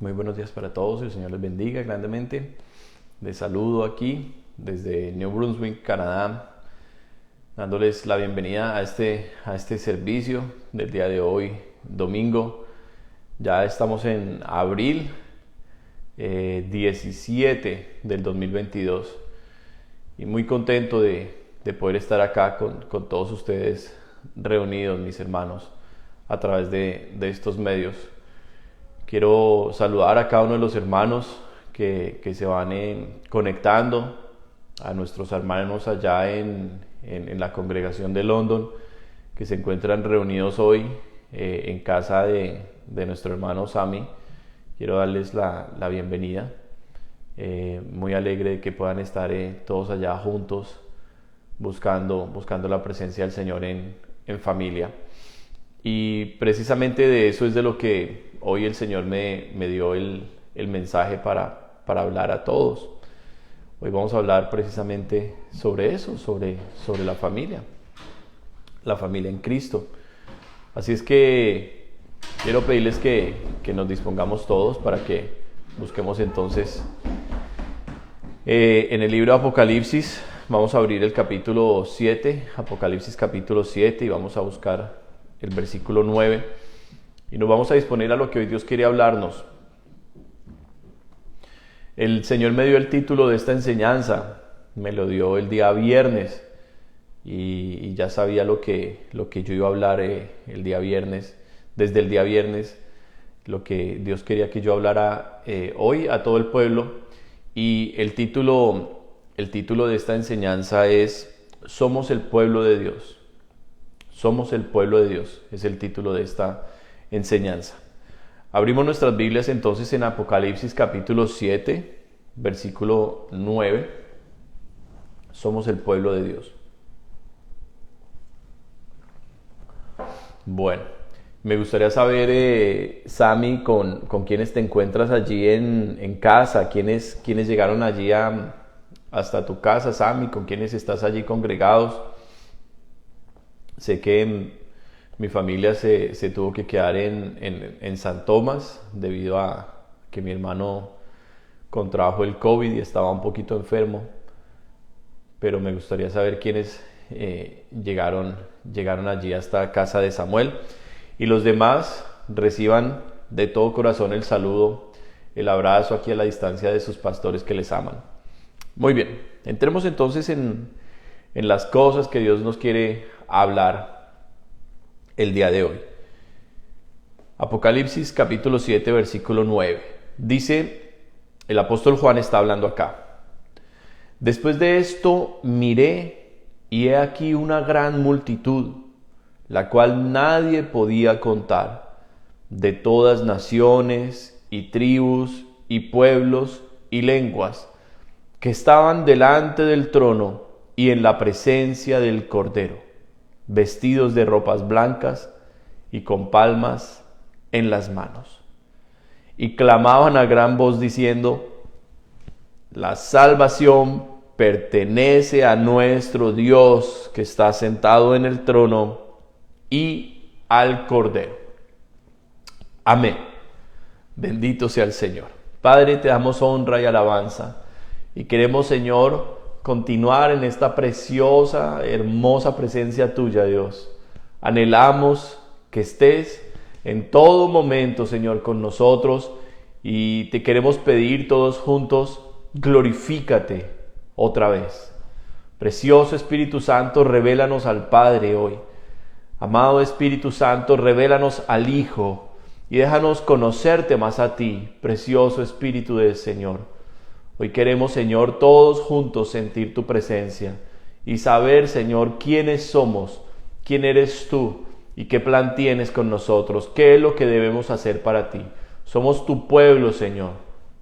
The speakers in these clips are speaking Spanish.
Muy buenos días para todos y el Señor les bendiga grandemente. Les saludo aquí desde New Brunswick, Canadá, dándoles la bienvenida a este servicio del día de hoy, domingo. Ya estamos en abril 17 del 2022 y muy contento de poder estar acá con todos ustedes reunidos, mis hermanos, a través de estos medios. Quiero saludar a cada uno de los hermanos que se van conectando, a nuestros hermanos allá en la congregación de London, que se encuentran reunidos hoy en casa de nuestro hermano Sammy. Quiero darles la bienvenida. Muy alegre de que puedan estar todos allá juntos, buscando la presencia del Señor en familia. Y precisamente de eso es de lo que hoy el Señor me dio el mensaje para hablar a todos. Hoy vamos a hablar precisamente sobre eso, sobre la familia en Cristo. Así es que quiero pedirles que nos dispongamos todos para que busquemos entonces en el libro de Apocalipsis. Vamos a abrir el capítulo 7, Apocalipsis capítulo 7, y vamos a buscar el versículo 9, y nos vamos a disponer a lo que hoy Dios quiere hablarnos. El Señor me dio el título de esta enseñanza, me lo dio el día viernes, y ya sabía lo que yo iba a hablar el día viernes, desde el día viernes, lo que Dios quería que yo hablara hoy a todo el pueblo. Y el título de esta enseñanza es Somos el pueblo de Dios. Somos el pueblo de Dios, es el título de esta enseñanza. Abrimos nuestras Biblias entonces en Apocalipsis capítulo 7, versículo 9. Somos el pueblo de Dios. Bueno, me gustaría saber, Sammy, con quiénes te encuentras allí en casa, quiénes llegaron allí hasta tu casa, Sammy, con quiénes estás allí congregados. Sé que mi familia se tuvo que quedar en San Tomás debido a que mi hermano contrajo el COVID y estaba un poquito enfermo, pero me gustaría saber quiénes llegaron allí hasta casa de Samuel, y los demás reciban de todo corazón el saludo, el abrazo aquí a la distancia de sus pastores que les aman. Muy bien, entremos entonces en las cosas que Dios nos quiere hablar el día de hoy. Apocalipsis capítulo 7, versículo 9. Dice, el apóstol Juan está hablando acá. Después de esto miré, y he aquí una gran multitud, la cual nadie podía contar, de todas naciones y tribus y pueblos y lenguas, que estaban delante del trono y en la presencia del Cordero, vestidos de ropas blancas y con palmas en las manos. Y clamaban a gran voz diciendo, la salvación pertenece a nuestro Dios que está sentado en el trono y al Cordero. Amén. Bendito sea el Señor. Padre, te damos honra y alabanza, y queremos, Señor, continuar en esta preciosa, hermosa presencia tuya, Dios. Anhelamos que estés en todo momento, Señor, con nosotros, y te queremos pedir todos juntos, glorifícate otra vez. Precioso Espíritu Santo, revélanos al Padre hoy. Amado Espíritu Santo, revélanos al Hijo y déjanos conocerte más a ti, precioso Espíritu del Señor. Hoy queremos, Señor, todos juntos sentir tu presencia y saber, Señor, quiénes somos, quién eres tú y qué plan tienes con nosotros, qué es lo que debemos hacer para ti. Somos tu pueblo, Señor,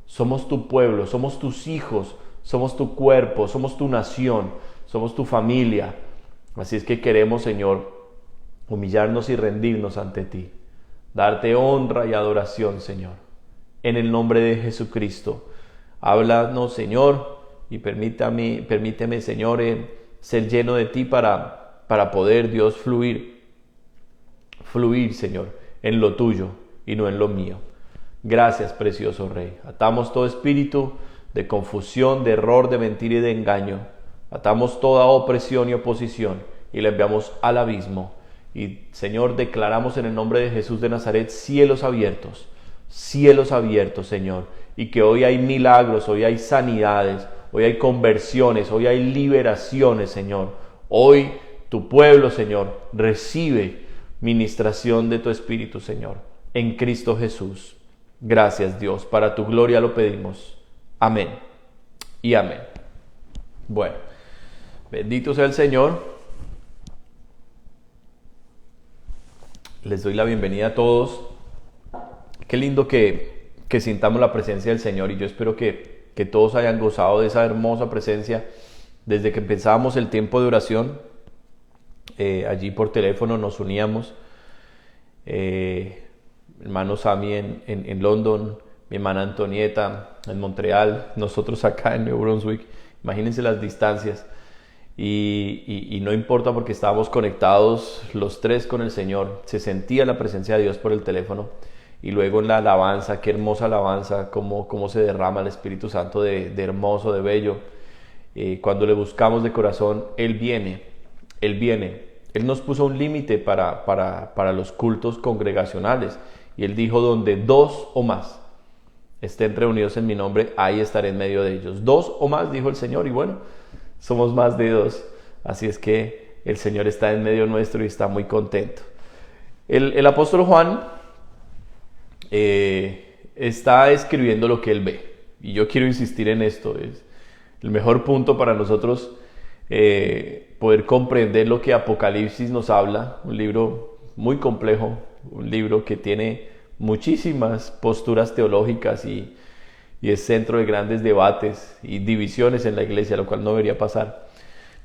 somos tu pueblo, somos tus hijos, somos tu cuerpo, somos tu nación, somos tu familia. Así es que queremos, Señor, humillarnos y rendirnos ante ti, darte honra y adoración, Señor, en el nombre de Jesucristo. Háblanos, Señor, y permíteme, Señor, ser lleno de ti para poder, Dios, fluir, Señor, en lo tuyo y no en lo mío. Gracias, precioso Rey. Atamos todo espíritu de confusión, de error, de mentira y de engaño. Atamos toda opresión y oposición y la enviamos al abismo. Y, Señor, declaramos en el nombre de Jesús de Nazaret cielos abiertos, Señor. Y que hoy hay milagros, hoy hay sanidades, hoy hay conversiones, hoy hay liberaciones, Señor. Hoy tu pueblo, Señor, recibe ministración de tu Espíritu, Señor, en Cristo Jesús. Gracias, Dios, para tu gloria lo pedimos. Amén y amén. Bueno, bendito sea el Señor. Les doy la bienvenida a todos. Qué lindo que sintamos la presencia del Señor, y yo espero que todos hayan gozado de esa hermosa presencia desde que empezábamos el tiempo de oración. Allí por teléfono nos uníamos, hermano Sammy en London, mi hermana Antonieta en Montreal, nosotros acá en New Brunswick. Imagínense las distancias, y no importa, porque estábamos conectados los tres con el Señor. Se sentía la presencia de Dios por el teléfono, y luego en la alabanza, qué hermosa alabanza, cómo se derrama el Espíritu Santo de hermoso, de bello. Cuando le buscamos de corazón, Él viene. Él nos puso un límite para los cultos congregacionales, y Él dijo: donde dos o más estén reunidos en mi nombre, ahí estaré en medio de ellos. Dos o más, dijo el Señor, y bueno, somos más de dos, así es que el Señor está en medio nuestro y está muy contento. El apóstol Juan está escribiendo lo que él ve, y yo quiero insistir en esto. Es el mejor punto para nosotros poder comprender lo que Apocalipsis nos habla. Un libro muy complejo, un libro que tiene muchísimas posturas teológicas y es centro de grandes debates y divisiones en la iglesia, lo cual no debería pasar.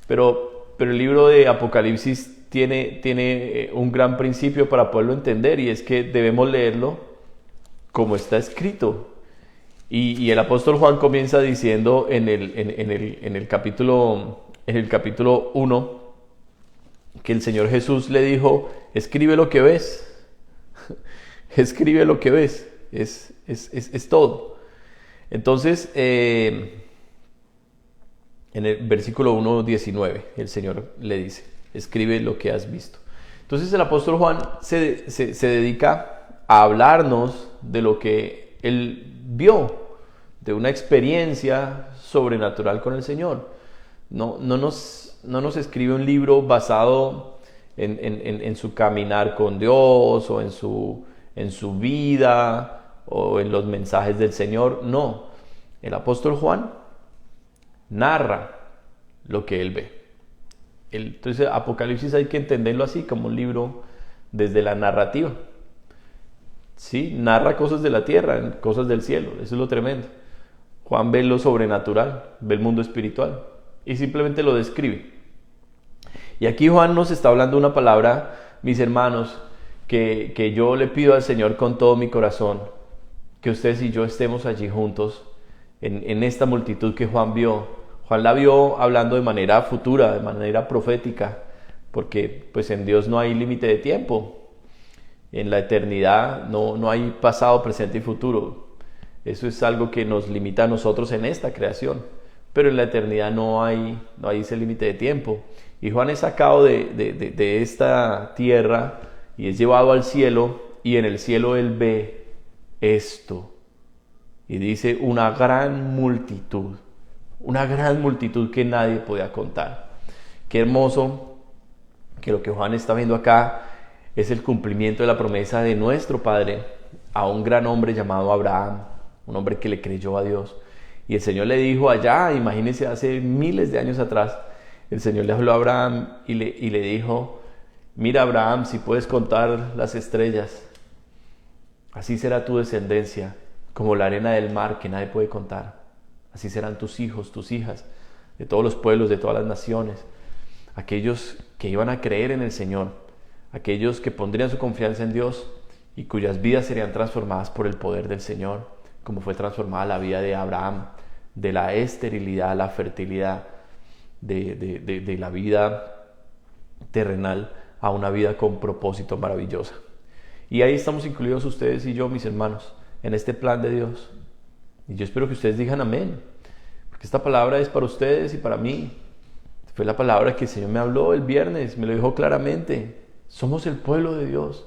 Pero el libro de Apocalipsis tiene un gran principio para poderlo entender, y es que debemos leerlo como está escrito. Y el apóstol Juan comienza diciendo en el capítulo 1 que el Señor Jesús le dijo: escribe lo que ves. Escribe lo que ves. Es todo. Entonces, en el versículo 1:19, el Señor le dice: escribe lo que has visto. Entonces el apóstol Juan se dedica a hablarnos de lo que él vio, de una experiencia sobrenatural con el Señor. No nos escribe un libro basado en su caminar con Dios, o en su vida, o en los mensajes del Señor. No, el apóstol Juan narra lo que él ve. Entonces Apocalipsis hay que entenderlo así, como un libro desde la narrativa. Sí, narra cosas de la tierra, cosas del cielo. Eso es lo tremendo. Juan ve lo sobrenatural, ve el mundo espiritual, y simplemente lo describe. Y aquí Juan nos está hablando una palabra, mis hermanos, que yo le pido al Señor con todo mi corazón, que ustedes y yo estemos allí juntos en esta multitud que Juan vio. Juan la vio hablando de manera futura, de manera profética, porque pues en Dios no hay límite de tiempo. En la eternidad no hay pasado, presente y futuro. Eso es algo que nos limita a nosotros en esta creación, pero en la eternidad no hay ese límite de tiempo. Y Juan es sacado de esta tierra y es llevado al cielo, y en el cielo él ve esto, y dice: una gran multitud que nadie podía contar. Qué hermoso que lo que Juan está viendo acá es el cumplimiento de la promesa de nuestro Padre a un gran hombre llamado Abraham, un hombre que le creyó a Dios. Y el Señor le dijo allá, imagínense, hace miles de años atrás, el Señor le habló a Abraham y le dijo: mira, Abraham, si puedes contar las estrellas, así será tu descendencia, como la arena del mar que nadie puede contar. Así serán tus hijos, tus hijas, de todos los pueblos, de todas las naciones. Aquellos que iban a creer en el Señor, aquellos que pondrían su confianza en Dios y cuyas vidas serían transformadas por el poder del Señor, como fue transformada la vida de Abraham, de la esterilidad a la fertilidad, de la vida terrenal a una vida con propósito maravillosa. Y ahí estamos incluidos ustedes y yo, mis hermanos, en este plan de Dios? Y yo espero que ustedes digan amén, porque esta palabra es para ustedes y para mí. Fue la palabra que el Señor me habló el viernes, me lo dijo claramente. Somos el pueblo de Dios,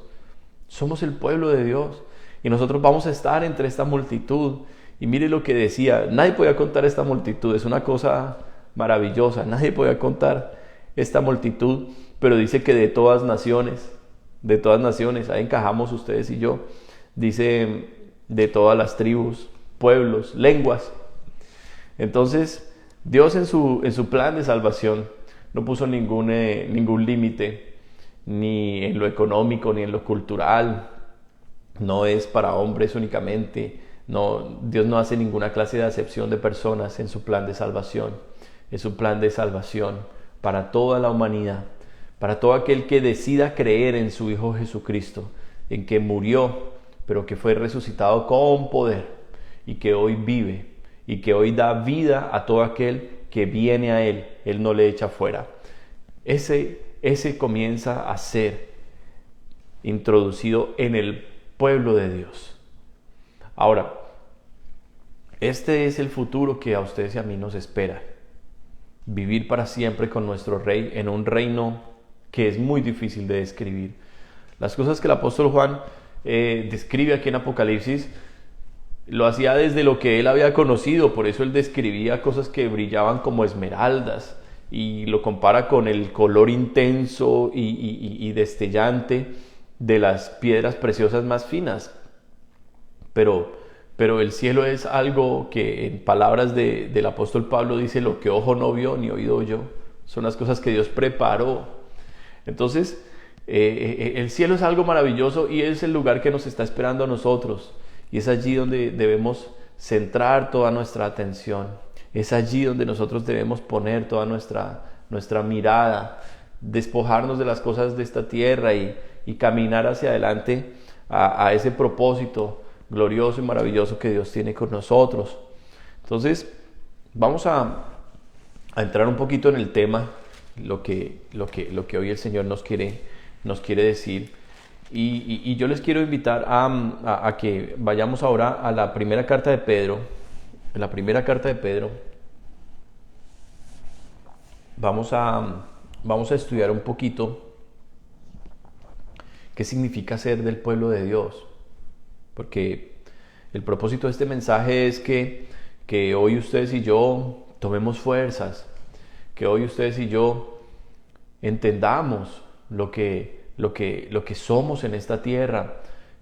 somos el pueblo de Dios. Y nosotros vamos a estar entre esta multitud. Y mire lo que decía, nadie podía contar esta multitud, es una cosa maravillosa, nadie podía contar esta multitud, pero dice que de todas naciones, ahí encajamos ustedes y yo, dice de todas las tribus, pueblos, lenguas. Entonces, Dios en su plan de salvación no puso ningún límite, ni en lo económico, ni en lo cultural. No es para hombres únicamente. No, Dios no hace ninguna clase de acepción de personas en su plan de salvación. Es un plan de salvación para toda la humanidad, para todo aquel que decida creer en su Hijo Jesucristo, en que murió, pero que fue resucitado con poder y que hoy vive y que hoy da vida a todo aquel que viene a Él. Él no le echa fuera. Ese comienza a ser introducido en el pueblo de Dios. Ahora, este es el futuro que a ustedes y a mí nos espera. Vivir para siempre con nuestro Rey en un reino que es muy difícil de describir. Las cosas que el apóstol Juan describe aquí en Apocalipsis, lo hacía desde lo que él había conocido, por eso él describía cosas que brillaban como esmeraldas y lo compara con el color intenso y destellante de las piedras preciosas más finas. Pero el cielo es algo que, en palabras del apóstol Pablo, dice: lo que ojo no vio ni oído oyó. Son las cosas que Dios preparó. Entonces, el cielo es algo maravilloso y es el lugar que nos está esperando a nosotros. Y es allí donde debemos centrar toda nuestra atención. Es allí donde nosotros debemos poner toda nuestra mirada, despojarnos de las cosas de esta tierra y caminar hacia adelante a ese propósito glorioso y maravilloso que Dios tiene con nosotros. Entonces, vamos a entrar un poquito en el tema, lo que hoy el Señor nos quiere decir. Y yo les quiero invitar a que vayamos ahora a la primera carta de Pedro. En la primera carta de Pedro vamos a estudiar un poquito qué significa ser del pueblo de Dios. Porque el propósito de este mensaje es que hoy ustedes y yo tomemos fuerzas, que hoy ustedes y yo entendamos lo que somos en esta tierra,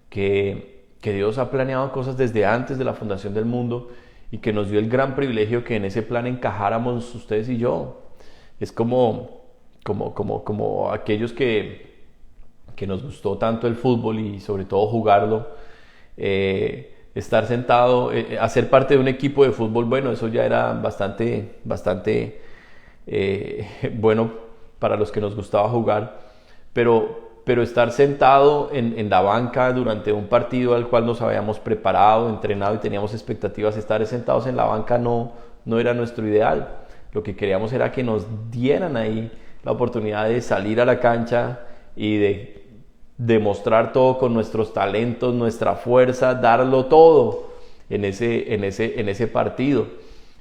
que Dios ha planeado cosas desde antes de la fundación del mundo y que nos dio el gran privilegio que en ese plan encajáramos ustedes y yo. Es como aquellos que nos gustó tanto el fútbol y sobre todo jugarlo, estar sentado, hacer parte de un equipo de fútbol. Bueno, eso ya era bastante bueno para los que nos gustaba jugar, pero estar sentado en la banca durante un partido al cual nos habíamos preparado, entrenado y teníamos expectativas, estar sentados en la banca no era nuestro ideal. Lo que queríamos era que nos dieran ahí la oportunidad de salir a la cancha y de demostrar todo con nuestros talentos, nuestra fuerza, darlo todo en ese partido.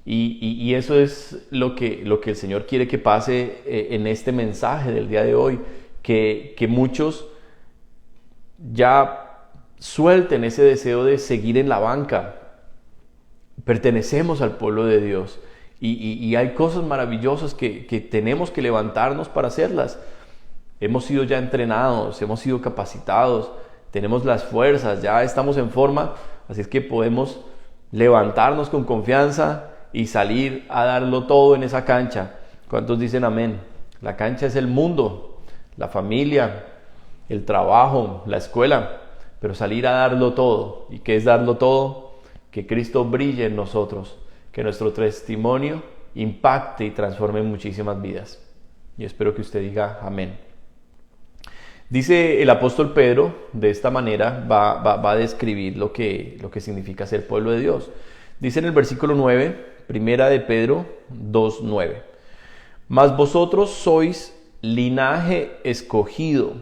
Y eso es lo que el Señor quiere que pase en este mensaje del día de hoy, que muchos ya suelten ese deseo de seguir en la banca. Pertenecemos al pueblo de Dios y hay cosas maravillosas que tenemos que levantarnos para hacerlas. Hemos sido ya entrenados, hemos sido capacitados, tenemos las fuerzas, ya estamos en forma, así es que podemos levantarnos con confianza y salir a darlo todo en esa cancha. ¿Cuántos dicen amén? La cancha es el mundo, la familia, el trabajo, la escuela, pero salir a darlo todo. ¿Y qué es darlo todo? Que Cristo brille en nosotros, que nuestro testimonio impacte y transforme muchísimas vidas. Y espero que usted diga amén. Dice el apóstol Pedro, de esta manera va a describir lo que significa ser pueblo de Dios. Dice en el versículo 9, primera de Pedro 2:9: mas vosotros sois linaje escogido,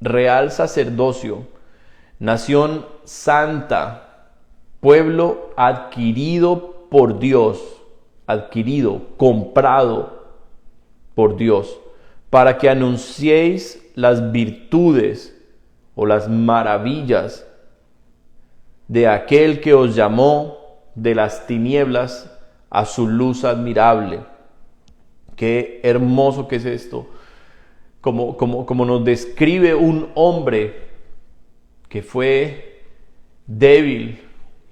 real sacerdocio, nación santa, pueblo adquirido por Dios, adquirido, comprado por Dios, para que anunciéis las virtudes o las maravillas de aquel que os llamó de las tinieblas a su luz admirable. Qué hermoso que es esto, como nos describe un hombre que fue débil,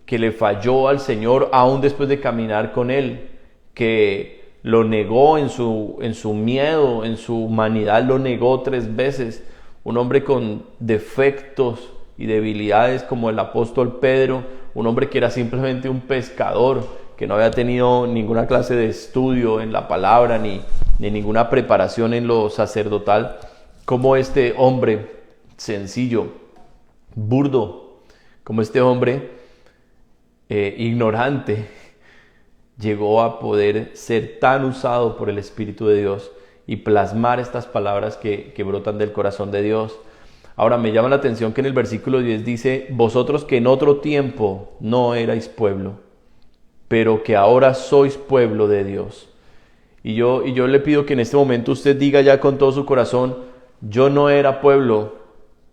que le falló al Señor aún después de caminar con Él, que lo negó en su miedo, en su humanidad, lo negó 3 veces. Un hombre con defectos y debilidades como el apóstol Pedro, un hombre que era simplemente un pescador, que no había tenido ninguna clase de estudio en la palabra ni ninguna preparación en lo sacerdotal, como este hombre sencillo, burdo, como este hombre ignorante, llegó a poder ser tan usado por el Espíritu de Dios y plasmar estas palabras que brotan del corazón de Dios. Ahora me llama la atención que en el versículo 10 dice: vosotros que en otro tiempo no erais pueblo, pero que ahora sois pueblo de Dios. Y yo le pido que en este momento usted diga ya con todo su corazón: yo no era pueblo,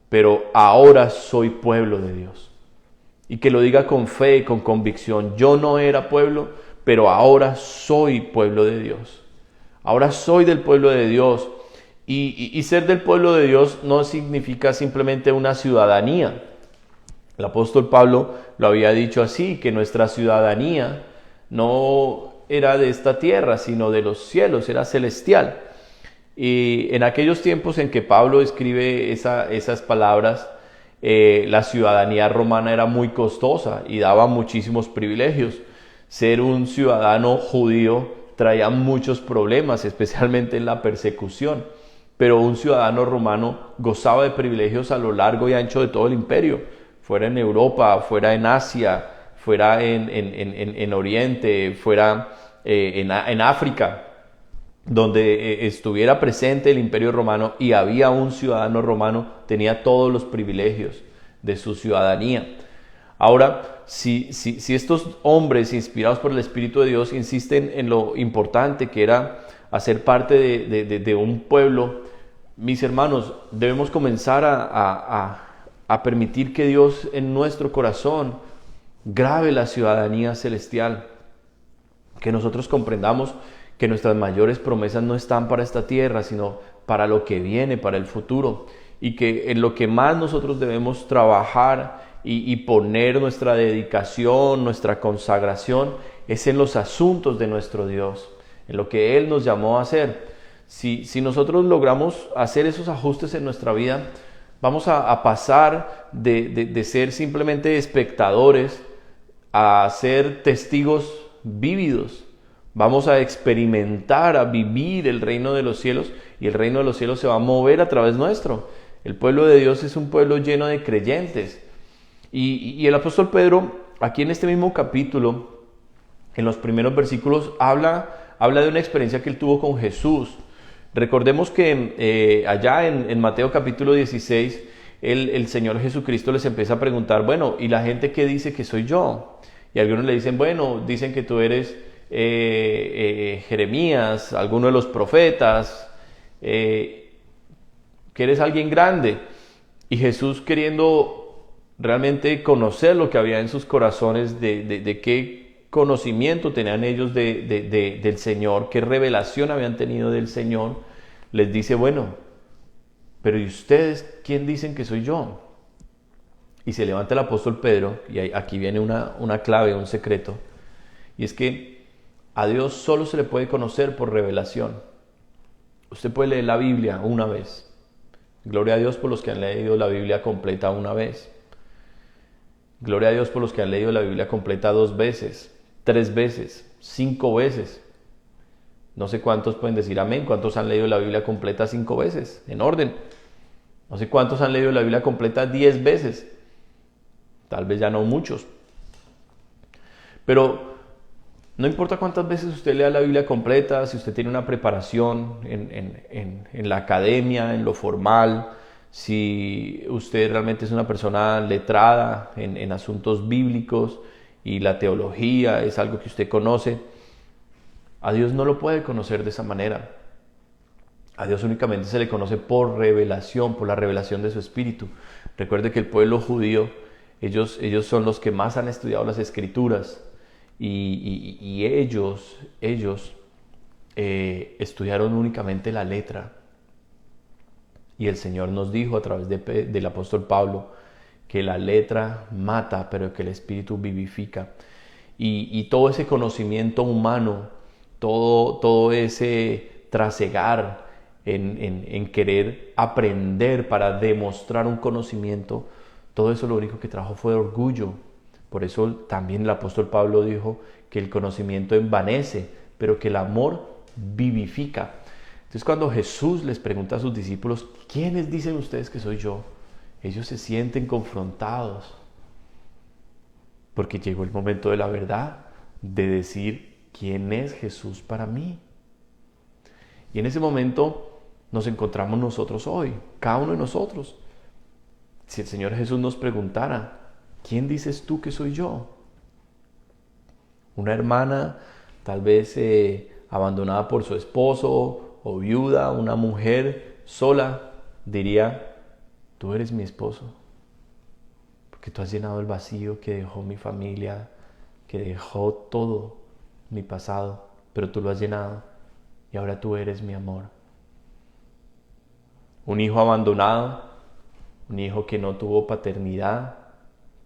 pero ahora soy pueblo de Dios. Y que lo diga con fe y con convicción: yo no era pueblo, pero ahora soy pueblo de Dios. Ahora soy del pueblo de Dios. Y ser del pueblo de Dios no significa simplemente una ciudadanía. El apóstol Pablo lo había dicho así, que nuestra ciudadanía no era de esta tierra, sino de los cielos, era celestial. Y en aquellos tiempos en que Pablo escribe esas palabras, la ciudadanía romana era muy costosa y daba muchísimos privilegios. Ser un ciudadano judío traía muchos problemas, especialmente en la persecución. Pero un ciudadano romano gozaba de privilegios a lo largo y ancho de todo el imperio, fuera en Europa, fuera en Asia, fuera en Oriente, fuera en África, donde estuviera presente el imperio romano y había un ciudadano romano, tenía todos los privilegios de su ciudadanía. Ahora, si estos hombres inspirados por el Espíritu de Dios insisten en lo importante que era hacer parte de un pueblo, mis hermanos, debemos comenzar a permitir que Dios en nuestro corazón grave la ciudadanía celestial, que nosotros comprendamos que nuestras mayores promesas no están para esta tierra, sino para lo que viene, para el futuro, y que en lo que más nosotros debemos trabajar y poner nuestra dedicación, nuestra consagración, es en los asuntos de nuestro Dios, en lo que Él nos llamó a hacer. Si nosotros logramos hacer esos ajustes en nuestra vida, vamos a pasar de ser simplemente espectadores a ser testigos vívidos. Vamos a experimentar, a vivir el reino de los cielos, y el reino de los cielos se va a mover a través nuestro. El pueblo de Dios es un pueblo lleno de creyentes. Y el apóstol Pedro, aquí en este mismo capítulo, en los primeros versículos, habla de una experiencia que él tuvo con Jesús. Recordemos que allá en Mateo capítulo 16, el Señor Jesucristo les empieza a preguntar: bueno, ¿y la gente qué dice que soy yo? Y algunos le dicen: bueno, dicen que tú eres Jeremías, alguno de los profetas, que eres alguien grande. Y Jesús, queriendo realmente conocer lo que había en sus corazones, de qué conocimiento tenían ellos del Señor, qué revelación habían tenido del Señor, les dice: bueno, pero ¿y ustedes quién dicen que soy yo? Y se levanta el apóstol Pedro, y aquí viene una clave, un secreto, y es que a Dios solo se le puede conocer por revelación. Usted puede leer la Biblia una vez. Gloria a Dios por los que han leído la Biblia completa una vez. Gloria a Dios por los que han leído la Biblia completa 2 veces, 3 veces, 5 veces. No sé cuántos pueden decir amén. ¿Cuántos han leído la Biblia completa 5 veces? En orden. No sé cuántos han leído la Biblia completa 10 veces. Tal vez ya no muchos. Pero no importa cuántas veces usted lea la Biblia completa, si usted tiene una preparación en la academia, en lo formal, si usted realmente es una persona letrada en asuntos bíblicos y la teología es algo que usted conoce. A Dios no lo puede conocer de esa manera. A Dios únicamente se le conoce por revelación, por la revelación de su Espíritu. Recuerde que el pueblo judío, ellos son los que más han estudiado las Escrituras y ellos estudiaron únicamente la letra. Y el Señor nos dijo a través del apóstol Pablo que la letra mata, pero que el Espíritu vivifica. Y todo ese conocimiento humano, todo ese trasegar en querer aprender para demostrar un conocimiento, todo eso lo único que trajo fue orgullo. Por eso también el apóstol Pablo dijo que el conocimiento envanece, pero que el amor vivifica. Entonces cuando Jesús les pregunta a sus discípulos, ¿quiénes dicen ustedes que soy yo? Ellos se sienten confrontados, porque llegó el momento de la verdad, de decir quién es Jesús para mí. Y en ese momento nos encontramos nosotros hoy, cada uno de nosotros. Si el Señor Jesús nos preguntara, ¿quién dices tú que soy yo? Una hermana, tal vez abandonada por su esposo o viuda, una mujer sola, diría, tú eres mi esposo, porque tú has llenado el vacío que dejó mi familia, que dejó todo mi pasado, pero tú lo has llenado y ahora tú eres mi amor. Un hijo abandonado, un hijo que no tuvo paternidad,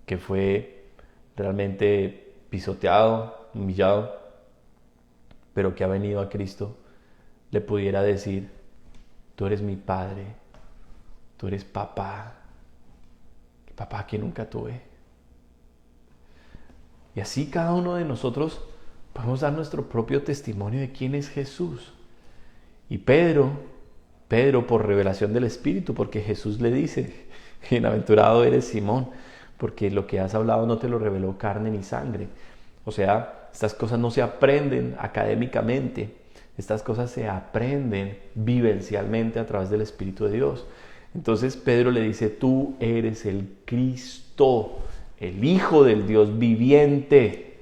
que fue realmente pisoteado, humillado, pero que ha venido a Cristo, le pudiera decir, tú eres mi padre, tú eres papá que nunca tuve. Y así cada uno de nosotros podemos dar nuestro propio testimonio de quién es Jesús. Y Pedro, por revelación del Espíritu, porque Jesús le dice, bienaventurado eres Simón, porque lo que has hablado no te lo reveló carne ni sangre. O sea, estas cosas no se aprenden académicamente, estas cosas se aprenden vivencialmente a través del Espíritu de Dios. Entonces Pedro le dice, tú eres el Cristo, el Hijo del Dios viviente.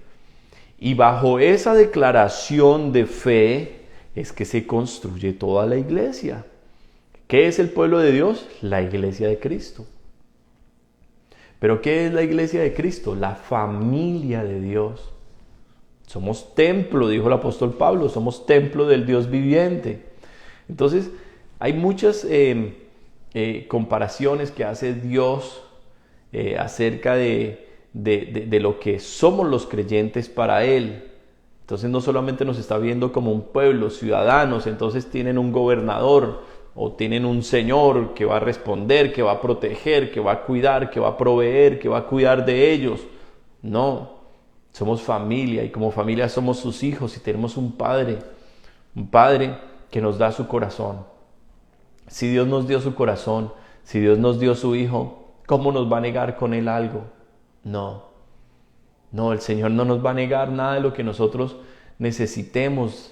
Y bajo esa declaración de fe es que se construye toda la iglesia. ¿Qué es el pueblo de Dios? La iglesia de Cristo. ¿Pero qué es la iglesia de Cristo? La familia de Dios. Somos templo, dijo el apóstol Pablo, somos templo del Dios viviente. Entonces, hay muchas comparaciones que hace Dios acerca de lo que somos los creyentes para Él. Entonces, no solamente nos está viendo como un pueblo, ciudadanos, entonces tienen un gobernador o tienen un Señor que va a responder, que va a proteger, que va a cuidar, que va a proveer, que va a cuidar de ellos. No. Somos familia y como familia somos sus hijos y tenemos un padre que nos da su corazón. Si Dios nos dio su corazón, si Dios nos dio su hijo, ¿cómo nos va a negar con él algo? No, el Señor no nos va a negar nada de lo que nosotros necesitemos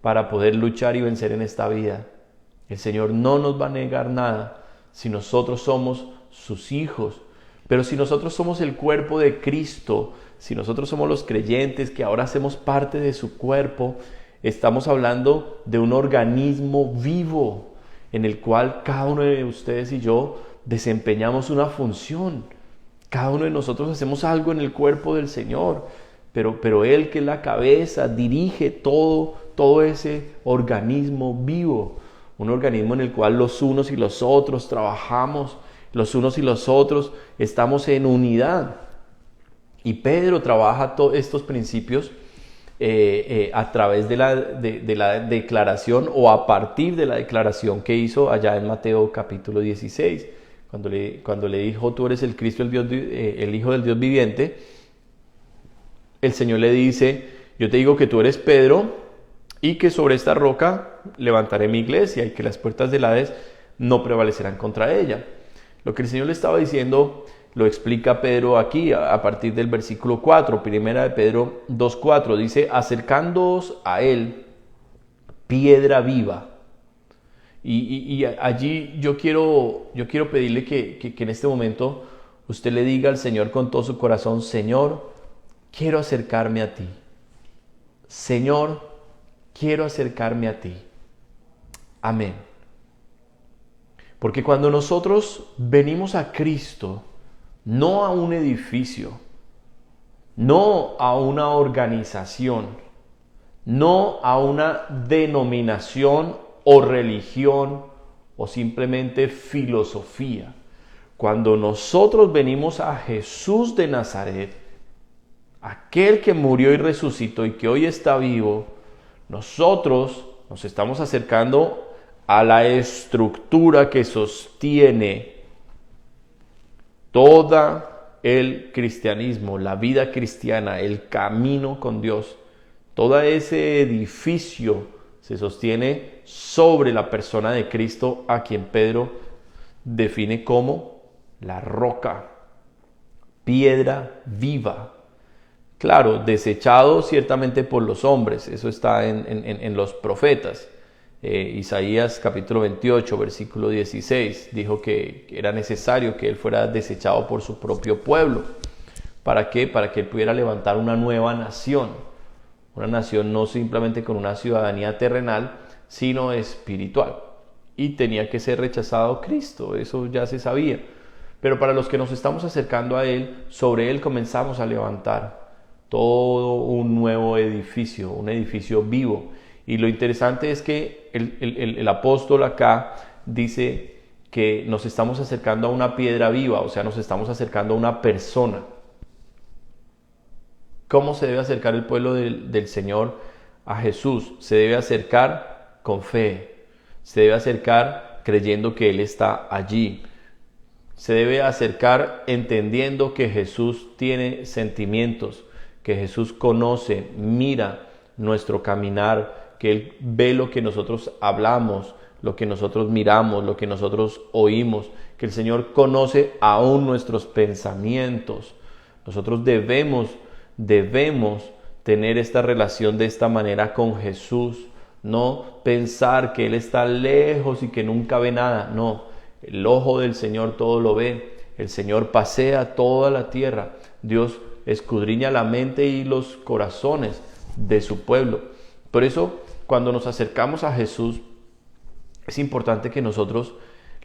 para poder luchar y vencer en esta vida. El Señor no nos va a negar nada si nosotros somos sus hijos. Pero si nosotros somos el cuerpo de Cristo, si nosotros somos los creyentes que ahora hacemos parte de su cuerpo, estamos hablando de un organismo vivo en el cual cada uno de ustedes y yo desempeñamos una función. Cada uno de nosotros hacemos algo en el cuerpo del Señor, pero Él, que es la cabeza, dirige todo ese organismo vivo, un organismo en el cual los unos y los otros trabajamos, los unos y los otros estamos en unidad. Y Pedro trabaja todos estos principios a través de la declaración o a partir de la declaración que hizo allá en Mateo capítulo 16, cuando le dijo, tú eres el Cristo, el Hijo del Dios viviente. El Señor le dice, yo te digo que tú eres Pedro y que sobre esta roca levantaré mi iglesia y que las puertas del Hades no prevalecerán contra ella. Lo que el Señor le estaba diciendo lo explica Pedro aquí a partir del versículo 4, primera de Pedro 2:4, dice, acercándoos a él, piedra viva. Y allí yo quiero pedirle que en este momento usted le diga al Señor con todo su corazón, Señor, quiero acercarme a ti. Señor, quiero acercarme a ti. Amén. Porque cuando nosotros venimos a Cristo, no a un edificio, no a una organización, no a una denominación o religión o simplemente filosofía. Cuando nosotros venimos a Jesús de Nazaret, aquel que murió y resucitó y que hoy está vivo, nosotros nos estamos acercando a la estructura que sostiene todo el cristianismo, la vida cristiana, el camino con Dios. Todo ese edificio se sostiene sobre la persona de Cristo, a quien Pedro define como la roca, piedra viva. Claro, desechado ciertamente por los hombres, eso está en los profetas. Isaías capítulo 28, versículo 16, dijo que era necesario que él fuera desechado por su propio pueblo. ¿Para qué? Para que él pudiera levantar una nueva nación. Una nación no simplemente con una ciudadanía terrenal, sino espiritual. Y tenía que ser rechazado Cristo, eso ya se sabía. Pero para los que nos estamos acercando a Él, sobre Él comenzamos a levantar todo un nuevo edificio, un edificio vivo. Y lo interesante es que el apóstol acá dice que nos estamos acercando a una piedra viva, o sea, nos estamos acercando a una persona. ¿Cómo se debe acercar el pueblo del Señor a Jesús? Se debe acercar con fe, se debe acercar creyendo que Él está allí. Se debe acercar entendiendo que Jesús tiene sentimientos, que Jesús conoce, mira nuestro caminar, que Él ve lo que nosotros hablamos, lo que nosotros miramos, lo que nosotros oímos, que el Señor conoce aún nuestros pensamientos. Nosotros debemos tener esta relación de esta manera con Jesús, no pensar que Él está lejos y que nunca ve nada, no. El ojo del Señor todo lo ve, el Señor pasea toda la tierra, Dios escudriña la mente y los corazones de su pueblo. Por eso, cuando nos acercamos a Jesús, es importante que nosotros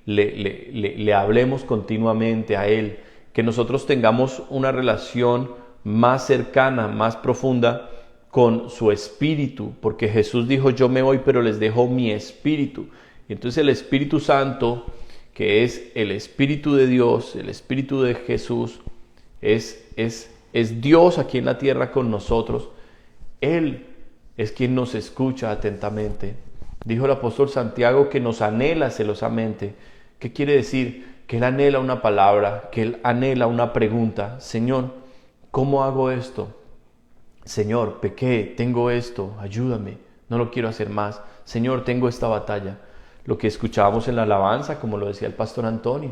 le hablemos continuamente a Él, que nosotros tengamos una relación más cercana, más profunda con su Espíritu, porque Jesús dijo: yo me voy, pero les dejo mi Espíritu. Y entonces el Espíritu Santo, que es el Espíritu de Dios, el Espíritu de Jesús, es Dios aquí en la tierra con nosotros. Él es quien nos escucha atentamente. Dijo el apóstol Santiago que nos anhela celosamente. ¿Qué quiere decir? Que Él anhela una palabra, que Él anhela una pregunta. Señor, ¿cómo hago esto? Señor, pequé, tengo esto, ayúdame, no lo quiero hacer más. Señor, tengo esta batalla. Lo que escuchábamos en la alabanza, como lo decía el pastor Antonio.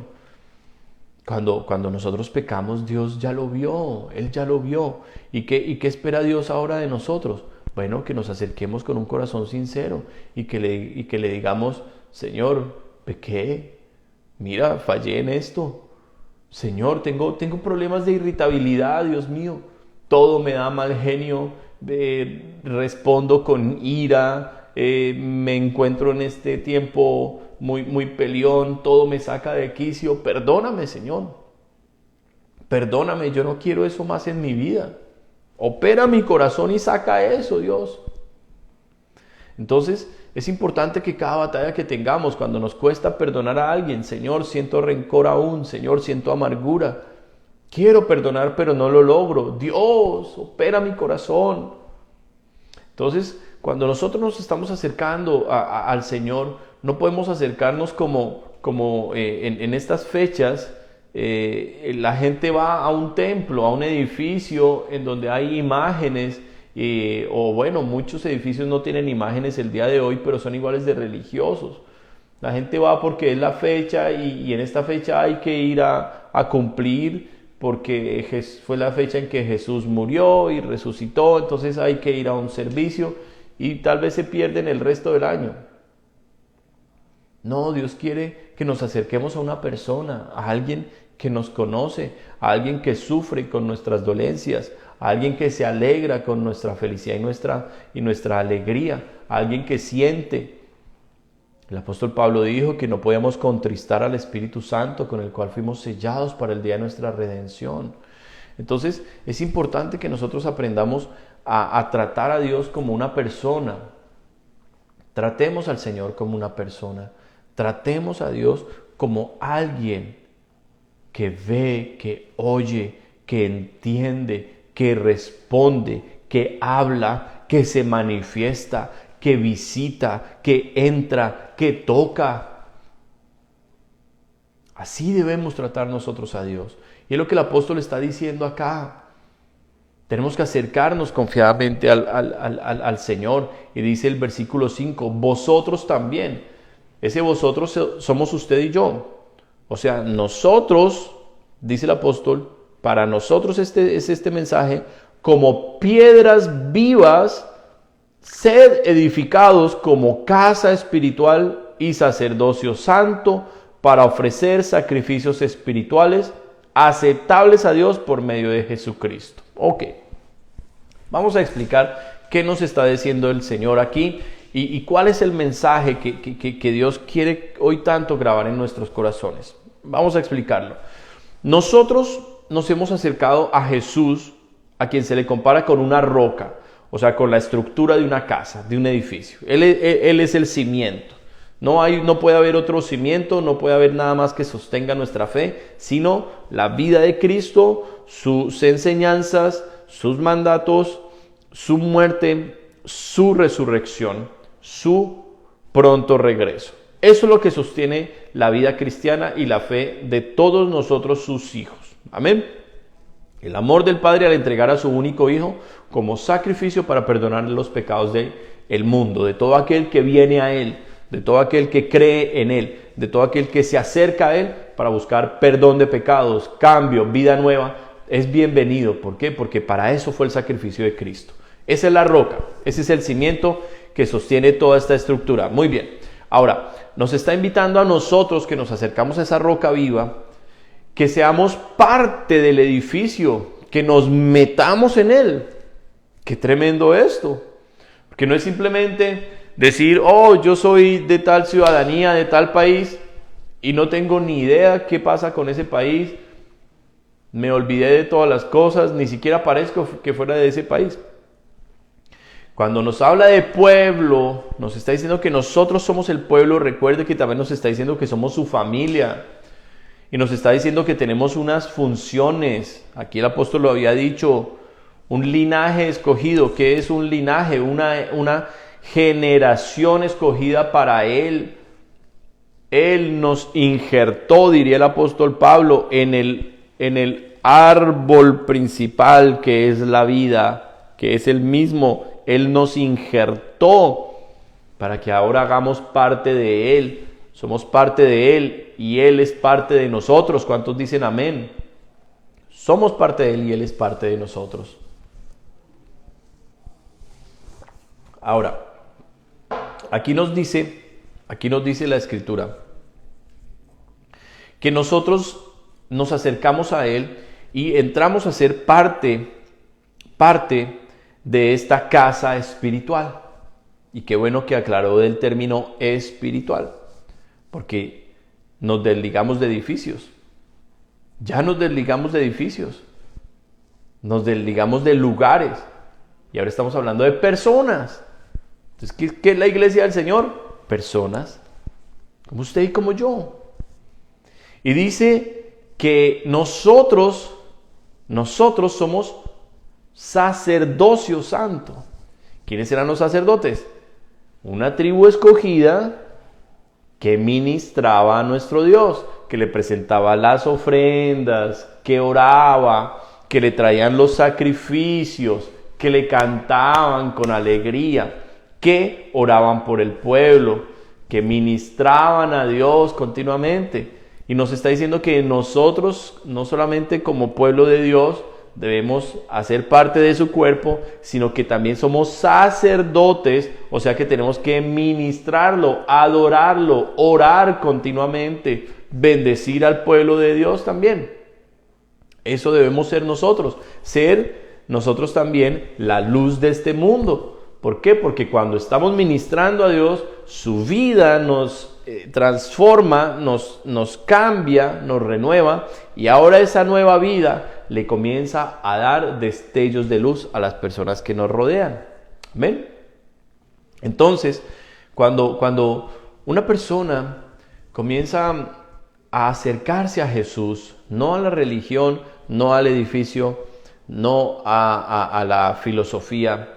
Cuando nosotros pecamos, Dios ya lo vio, Él ya lo vio. ¿Y qué espera Dios ahora de nosotros? Bueno, que nos acerquemos con un corazón sincero y que le digamos: Señor, pequé, mira, fallé en esto. Señor, tengo problemas de irritabilidad, Dios mío. Todo me da mal genio, respondo con ira, me encuentro en este tiempo muy peleón, todo me saca de quicio. Perdóname, Señor. Perdóname, yo no quiero eso más en mi vida. Opera mi corazón y saca eso, Dios. Entonces, es importante que cada batalla que tengamos, cuando nos cuesta perdonar a alguien: Señor, siento rencor aún, Señor, siento amargura. Quiero perdonar, pero no lo logro. Dios, opera mi corazón. Entonces, cuando nosotros nos estamos acercando al Señor, no podemos acercarnos como en estas fechas. La gente va a un templo, a un edificio en donde hay imágenes, o bueno, muchos edificios no tienen imágenes el día de hoy, pero son iguales de religiosos. La gente va porque es la fecha y en esta fecha hay que ir a cumplir, porque fue la fecha en que Jesús murió y resucitó. Entonces hay que ir a un servicio y tal vez se pierden el resto del año. No, Dios quiere que nos acerquemos a una persona, a alguien que nos conoce, a alguien que sufre con nuestras dolencias, a alguien que se alegra con nuestra felicidad y nuestra alegría, a alguien que siente. El apóstol Pablo dijo que no podíamos contristar al Espíritu Santo, con el cual fuimos sellados para el día de nuestra redención. Entonces es importante que nosotros aprendamos a tratar a Dios como una persona. Tratemos al Señor como una persona. Tratemos a Dios como alguien que ve, que oye, que entiende, que responde, que habla, que se manifiesta, que visita, que entra, que toca. Así debemos tratar nosotros a Dios. Y es lo que el apóstol está diciendo acá. Tenemos que acercarnos confiadamente al Señor. Y dice el versículo 5, vosotros también. Ese vosotros somos usted y yo. O sea, nosotros, dice el apóstol, para nosotros es este mensaje, como piedras vivas, sed edificados como casa espiritual y sacerdocio santo para ofrecer sacrificios espirituales aceptables a Dios por medio de Jesucristo. Ok, vamos a explicar qué nos está diciendo el Señor aquí y cuál es el mensaje que Dios quiere hoy tanto grabar en nuestros corazones. Vamos a explicarlo. Nosotros nos hemos acercado a Jesús, a quien se le compara con una roca, o sea, con la estructura de una casa, de un edificio. Él es el cimiento. No puede haber otro cimiento, no puede haber nada más que sostenga nuestra fe, sino la vida de Cristo, sus enseñanzas, sus mandatos, su muerte, su resurrección, su pronto regreso. Eso es lo que sostiene la vida cristiana y la fe de todos nosotros, sus hijos. Amén. El amor del Padre al entregar a su único Hijo como sacrificio para perdonar los pecados del mundo, de todo aquel que viene a Él, de todo aquel que cree en Él, de todo aquel que se acerca a Él para buscar perdón de pecados, cambio, vida nueva, es bienvenido. ¿Por qué? Porque para eso fue el sacrificio de Cristo. Esa es la roca, ese es el cimiento que sostiene toda esta estructura. Muy bien. Ahora, nos está invitando a nosotros que nos acercamos a esa roca viva, que seamos parte del edificio, que nos metamos en él. ¡Qué tremendo esto! Porque no es simplemente decir, oh, yo soy de tal ciudadanía, de tal país, y no tengo ni idea qué pasa con ese país, me olvidé de todas las cosas, ni siquiera parezco que fuera de ese país. Cuando nos habla de pueblo, nos está diciendo que nosotros somos el pueblo. Recuerde que también nos está diciendo que somos su familia. Y nos está diciendo que tenemos unas funciones. Aquí el apóstol lo había dicho, un linaje escogido. ¿Qué es un linaje? Una generación escogida para Él. Él nos injertó, diría el apóstol Pablo, en el árbol principal que es la vida, que es el mismo. Él nos injertó para que ahora hagamos parte de Él. Somos parte de Él y Él es parte de nosotros. ¿Cuántos dicen amén? Somos parte de Él y Él es parte de nosotros. Ahora, aquí nos dice la Escritura que nosotros nos acercamos a Él y entramos a ser parte de esta casa espiritual. Y qué bueno que aclaró del término espiritual, porque nos desligamos de edificios. Ya nos desligamos de edificios. Nos desligamos de lugares. Y ahora estamos hablando de personas. Entonces, ¿qué es la iglesia del Señor? Personas, como usted y como yo. Y dice que nosotros somos sacerdocio santo. ¿Quiénes eran los sacerdotes? Una tribu escogida que ministraba a nuestro Dios, que le presentaba las ofrendas, que oraba, que le traían los sacrificios, que le cantaban con alegría, que oraban por el pueblo, que ministraban a Dios continuamente. Y nos está diciendo que nosotros, no solamente como pueblo de Dios, debemos hacer parte de su cuerpo, sino que también somos sacerdotes, o sea que tenemos que ministrarlo, adorarlo, orar continuamente, bendecir al pueblo de Dios también. Eso debemos ser nosotros también la luz de este mundo. ¿Por qué? Porque cuando estamos ministrando a Dios, su vida nos transforma, nos cambia, nos renueva, y ahora esa nueva vida le comienza a dar destellos de luz a las personas que nos rodean. ¿Amén? Entonces, cuando una persona comienza a acercarse a Jesús, no a la religión, no al edificio, no a la filosofía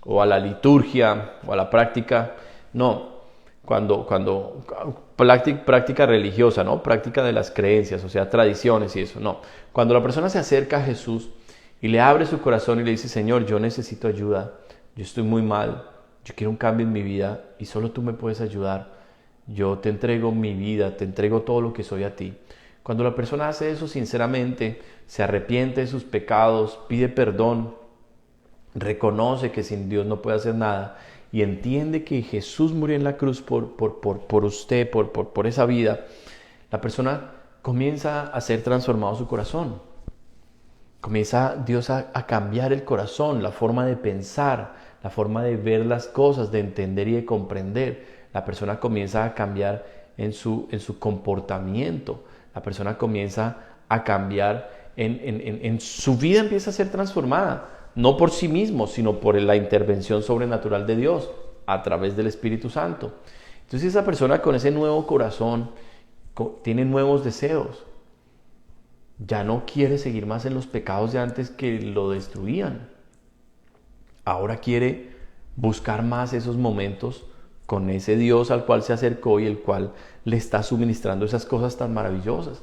o a la liturgia o a la práctica, no, práctica religiosa, ¿no? Práctica de las creencias, o sea, tradiciones y eso, no. Cuando la persona se acerca a Jesús y le abre su corazón y le dice, Señor, yo necesito ayuda, yo estoy muy mal, yo quiero un cambio en mi vida y solo tú me puedes ayudar. Yo te entrego mi vida, te entrego todo lo que soy a ti. Cuando la persona hace eso sinceramente, se arrepiente de sus pecados, pide perdón, reconoce que sin Dios no puede hacer nada y entiende que Jesús murió en la cruz por usted, por esa vida, la persona comienza a ser transformado su corazón. Comienza Dios a cambiar el corazón, la forma de pensar, la forma de ver las cosas, de entender y de comprender. La persona comienza a cambiar en su comportamiento. La persona comienza a cambiar en su vida, empieza a ser transformada. No por sí mismo, sino por la intervención sobrenatural de Dios a través del Espíritu Santo. Entonces esa persona con ese nuevo corazón tiene nuevos deseos. Ya no quiere seguir más en los pecados de antes que lo destruían. Ahora quiere buscar más esos momentos con ese Dios al cual se acercó y el cual le está suministrando esas cosas tan maravillosas.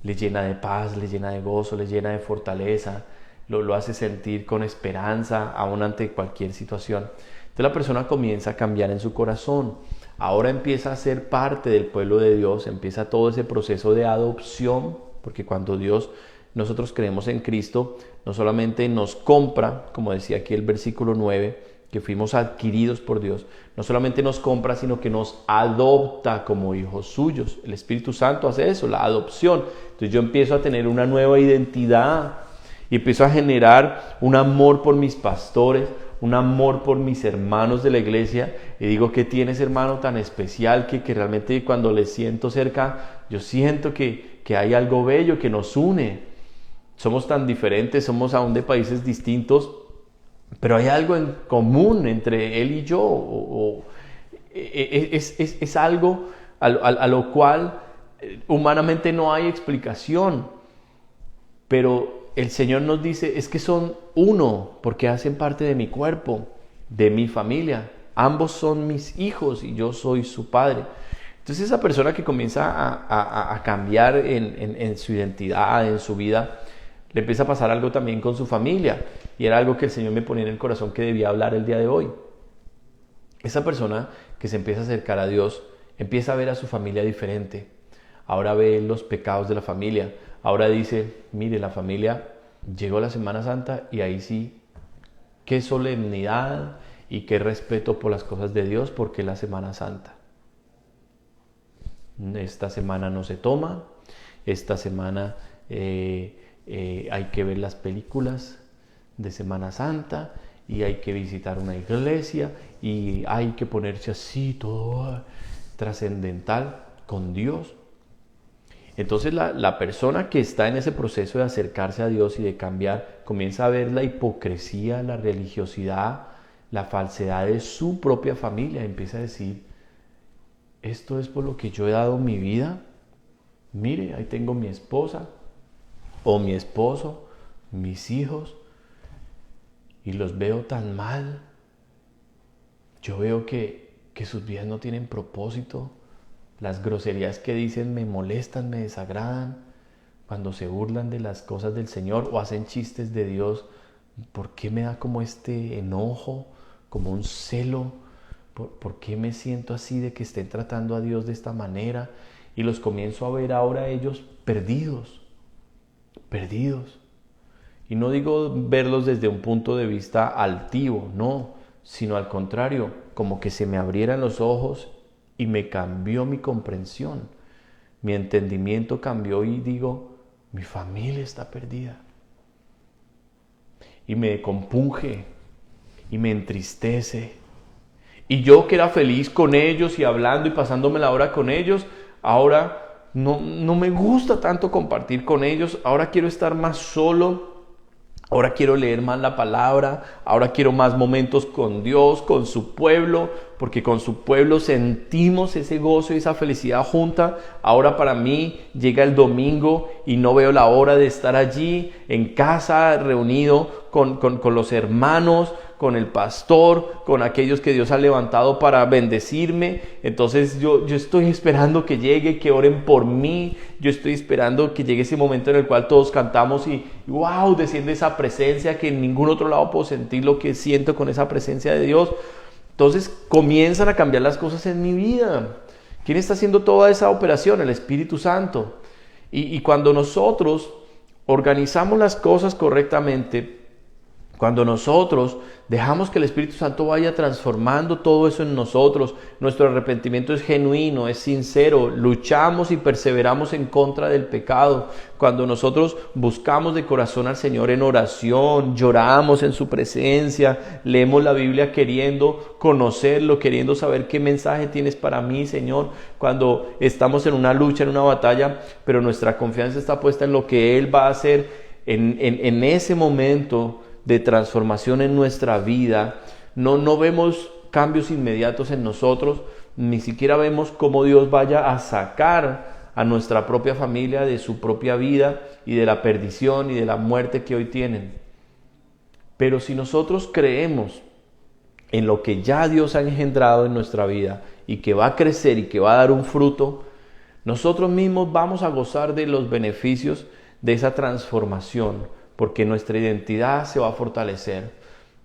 Le llena de paz, le llena de gozo, le llena de fortaleza, lo hace sentir con esperanza aún ante cualquier situación. Entonces la persona comienza a cambiar en su corazón. Ahora empieza a ser parte del pueblo de Dios, empieza todo ese proceso de adopción, porque cuando nosotros creemos en Cristo, no solamente nos compra, como decía aquí el versículo 9, que fuimos adquiridos por Dios, no solamente nos compra, sino que nos adopta como hijos suyos. El Espíritu Santo hace eso, la adopción. Entonces yo empiezo a tener una nueva identidad y empiezo a generar un amor por mis pastores, un amor por mis hermanos de la iglesia, y digo, ¿qué tiene ese hermano tan especial que realmente cuando le siento cerca, yo siento que hay algo bello que nos une? Somos tan diferentes, somos aún de países distintos, pero hay algo en común entre él y yo. Es algo a lo cual humanamente no hay explicación, pero el Señor nos dice, es que son uno, porque hacen parte de mi cuerpo, de mi familia. Ambos son mis hijos y yo soy su padre. Entonces esa persona que comienza a cambiar en su identidad, en su vida, le empieza a pasar algo también con su familia. Y era algo que el Señor me ponía en el corazón que debía hablar el día de hoy. Esa persona que se empieza a acercar a Dios, empieza a ver a su familia diferente. Ahora ve los pecados de la familia. Ahora dice, mire, la familia llegó la Semana Santa y ahí sí, qué solemnidad y qué respeto por las cosas de Dios, porque es la Semana Santa. Esta semana no se toma, esta semana hay que ver las películas de Semana Santa y hay que visitar una iglesia y hay que ponerse así todo trascendental con Dios. Entonces la persona que está en ese proceso de acercarse a Dios y de cambiar, comienza a ver la hipocresía, la religiosidad, la falsedad de su propia familia. Empieza a decir, esto es por lo que yo he dado mi vida. Mire, ahí tengo mi esposa o mi esposo, mis hijos, y los veo tan mal. Yo veo que sus vidas no tienen propósito. Las groserías que dicen me molestan, me desagradan. Cuando se burlan de las cosas del Señor o hacen chistes de Dios, ¿por qué me da como este enojo, como un celo? ¿Por qué me siento así de que estén tratando a Dios de esta manera? Y los comienzo a ver ahora ellos perdidos. Y no digo verlos desde un punto de vista altivo, no, sino al contrario, como que se me abrieran los ojos y me cambió mi comprensión. Mi entendimiento cambió y digo, mi familia está perdida. Y me compunge y me entristece. Y yo que era feliz con ellos y hablando y pasándome la hora con ellos, ahora no me gusta tanto compartir con ellos. Ahora quiero estar más solo. Ahora quiero leer más la palabra, ahora quiero más momentos con Dios, con su pueblo, porque con su pueblo sentimos ese gozo y esa felicidad junta. Ahora para mí llega el domingo y no veo la hora de estar allí en casa, reunido con los hermanos, con el pastor, con aquellos que Dios ha levantado para bendecirme. Entonces yo estoy esperando que llegue, que oren por mí. Yo estoy esperando que llegue ese momento en el cual todos cantamos y wow, desciende esa presencia que en ningún otro lado puedo sentir lo que siento con esa presencia de Dios. Entonces comienzan a cambiar las cosas en mi vida. ¿Quién está haciendo toda esa operación? El Espíritu Santo. Y cuando nosotros organizamos las cosas correctamente, cuando nosotros dejamos que el Espíritu Santo vaya transformando todo eso en nosotros, nuestro arrepentimiento es genuino, es sincero, luchamos y perseveramos en contra del pecado. Cuando nosotros buscamos de corazón al Señor en oración, lloramos en su presencia, leemos la Biblia queriendo conocerlo, queriendo saber qué mensaje tienes para mí, Señor. Cuando estamos en una lucha, en una batalla, pero nuestra confianza está puesta en lo que Él va a hacer en ese momento de transformación en nuestra vida, no vemos cambios inmediatos en nosotros, ni siquiera vemos cómo Dios vaya a sacar a nuestra propia familia de su propia vida y de la perdición y de la muerte que hoy tienen. Pero si nosotros creemos en lo que ya Dios ha engendrado en nuestra vida y que va a crecer y que va a dar un fruto, nosotros mismos vamos a gozar de los beneficios de esa transformación, porque nuestra identidad se va a fortalecer.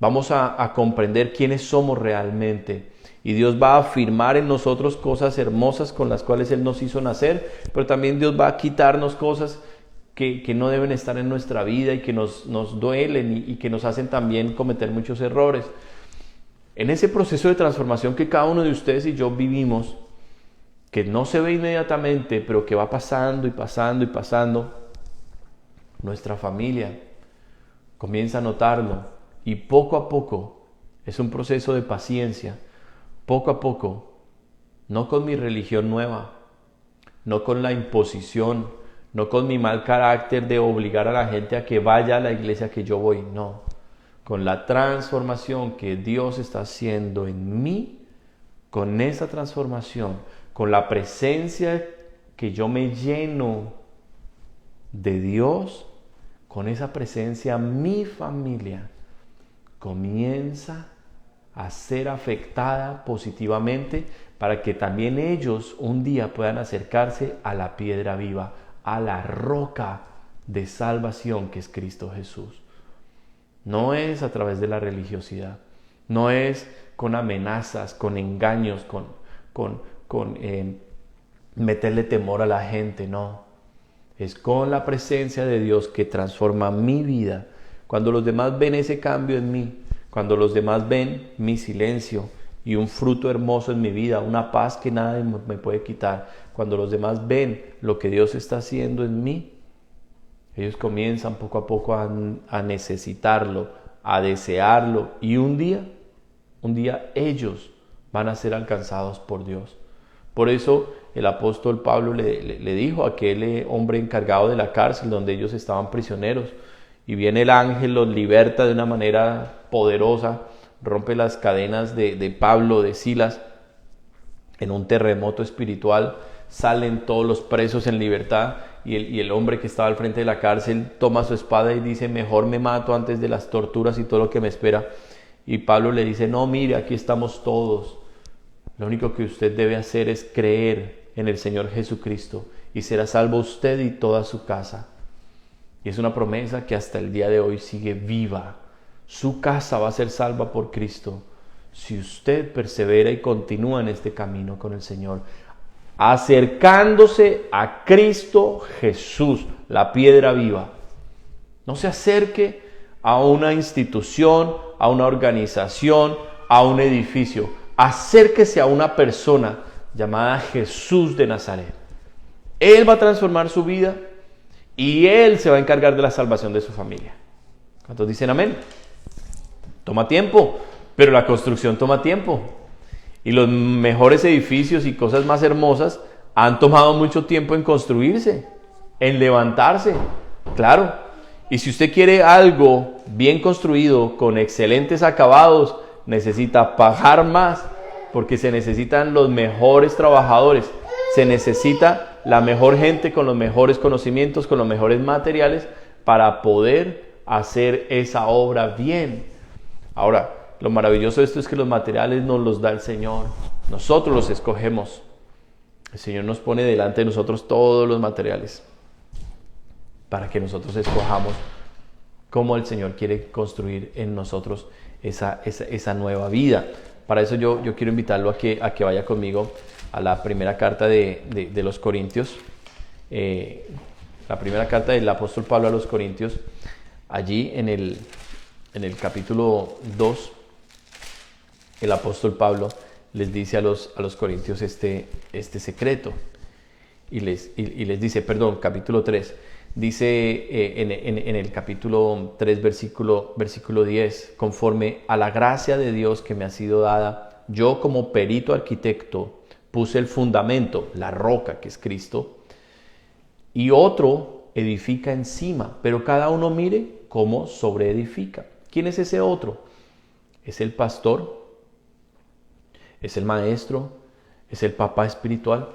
Vamos a comprender quiénes somos realmente. Y Dios va a afirmar en nosotros cosas hermosas con las cuales Él nos hizo nacer, pero también Dios va a quitarnos cosas que no deben estar en nuestra vida y que nos duelen y que nos hacen también cometer muchos errores. En ese proceso de transformación que cada uno de ustedes y yo vivimos, que no se ve inmediatamente, pero que va pasando y pasando y pasando, nuestra familia comienza a notarlo y poco a poco es un proceso de paciencia, poco a poco, no con mi religión nueva, no con la imposición, no con mi mal carácter de obligar a la gente a que vaya a la iglesia que yo voy, no, con la transformación que Dios está haciendo en mí, con esa transformación, con la presencia que yo me lleno de Dios, con esa presencia mi familia comienza a ser afectada positivamente para que también ellos un día puedan acercarse a la piedra viva, a la roca de salvación que es Cristo Jesús. No es a través de la religiosidad, no es con amenazas, con engaños, con meterle temor a la gente, no. Es con la presencia de Dios que transforma mi vida. Cuando los demás ven ese cambio en mí, cuando los demás ven mi silencio y un fruto hermoso en mi vida, una paz que nada me puede quitar, cuando los demás ven lo que Dios está haciendo en mí, ellos comienzan poco a poco a necesitarlo, a desearlo, y un día ellos van a ser alcanzados por Dios. Por eso el apóstol Pablo le dijo a aquel hombre encargado de la cárcel donde ellos estaban prisioneros, y viene el ángel, los liberta de una manera poderosa, rompe las cadenas de Pablo, de Silas, en un terremoto espiritual, salen todos los presos en libertad, y el hombre que estaba al frente de la cárcel toma su espada y dice: mejor me mato antes de las torturas y todo lo que me espera. Y Pablo le dice: no, mire, aquí estamos todos. Lo único que usted debe hacer es creer en el Señor Jesucristo y será salvo usted y toda su casa. Y es una promesa que hasta el día de hoy sigue viva. Su casa va a ser salva por Cristo si usted persevera y continúa en este camino con el Señor, acercándose a Cristo Jesús, la piedra viva. No se acerque a una institución, a una organización, a un edificio. Acérquese a una persona llamada Jesús de Nazaret. Él va a transformar su vida y Él se va a encargar de la salvación de su familia. ¿Cuántos dicen amén? Toma tiempo, pero la construcción toma tiempo. Y los mejores edificios y cosas más hermosas han tomado mucho tiempo en construirse, en levantarse. Claro. Y si usted quiere algo bien construido, con excelentes acabados, necesita pagar más, porque se necesitan los mejores trabajadores, se necesita la mejor gente con los mejores conocimientos, con los mejores materiales, para poder hacer esa obra bien. Ahora, lo maravilloso de esto es que los materiales nos los da el Señor. Nosotros los escogemos. El Señor nos pone delante de nosotros todos los materiales para que nosotros escojamos cómo el Señor quiere construir en nosotros esa nueva vida. Para eso yo quiero invitarlo a que vaya conmigo a la primera carta de los Corintios. La primera carta del apóstol Pablo a los Corintios. Allí en el capítulo 2, el apóstol Pablo les dice a los corintios este secreto. Y les dice, capítulo 3, dice en el capítulo 3, versículo 10, conforme a la gracia de Dios que me ha sido dada, yo como perito arquitecto puse el fundamento, la roca que es Cristo, y otro edifica encima, pero cada uno mire cómo sobreedifica. ¿Quién es ese otro? Es el pastor, es el maestro, es el papá espiritual,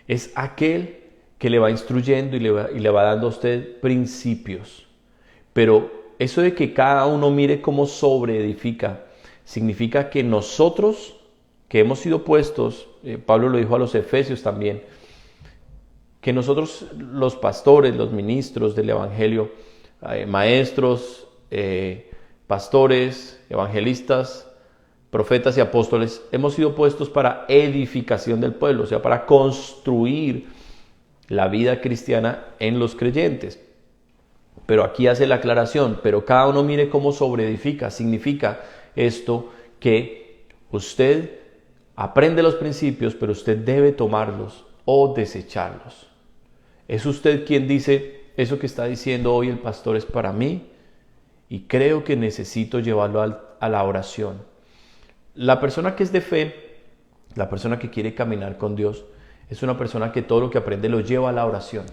es aquel que le va instruyendo y le va dando a usted principios. Pero eso de que cada uno mire cómo sobreedifica, significa que nosotros, que hemos sido puestos, Pablo lo dijo a los efesios también, que nosotros los pastores, los ministros del evangelio, maestros, pastores, evangelistas, profetas y apóstoles, hemos sido puestos para edificación del pueblo, o sea, para construir la vida cristiana en los creyentes. Pero aquí hace la aclaración, pero cada uno mire cómo sobreedifica. Significa esto que usted aprende los principios, pero usted debe tomarlos o desecharlos. Es usted quien dice, eso que está diciendo hoy el pastor es para mí y creo que necesito llevarlo a la oración. La persona que es de fe, la persona que quiere caminar con Dios, es una persona que todo lo que aprende lo lleva a la oración.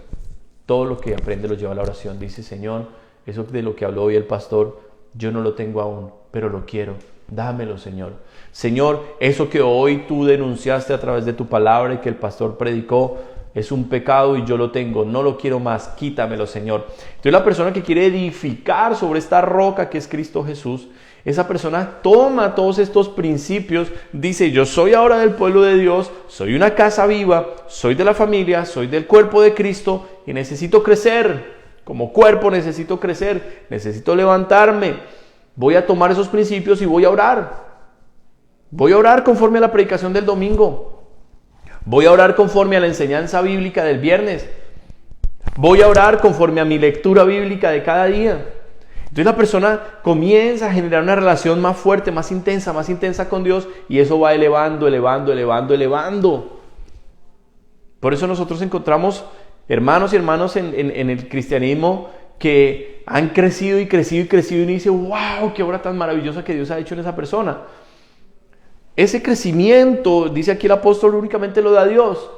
Todo lo que aprende lo lleva a la oración. Dice, Señor, eso de lo que habló hoy el pastor, yo no lo tengo aún, pero lo quiero. Dámelo, Señor. Señor, eso que hoy tú denunciaste a través de tu palabra y que el pastor predicó, es un pecado y yo lo tengo, no lo quiero más, quítamelo, Señor. Entonces la persona que quiere edificar sobre esta roca que es Cristo Jesús, esa persona toma todos estos principios, dice, yo soy ahora del pueblo de Dios, soy una casa viva, soy de la familia, soy del cuerpo de Cristo y necesito crecer, como cuerpo necesito crecer, necesito levantarme, voy a tomar esos principios y voy a orar conforme a la predicación del domingo, voy a orar conforme a la enseñanza bíblica del viernes, voy a orar conforme a mi lectura bíblica de cada día. Entonces la persona comienza a generar una relación más fuerte, más intensa con Dios y eso va elevando. Por eso nosotros encontramos hermanos y hermanas en el cristianismo que han crecido y uno dice, wow, qué obra tan maravillosa que Dios ha hecho en esa persona. Ese crecimiento, dice aquí el apóstol, únicamente lo da Dios.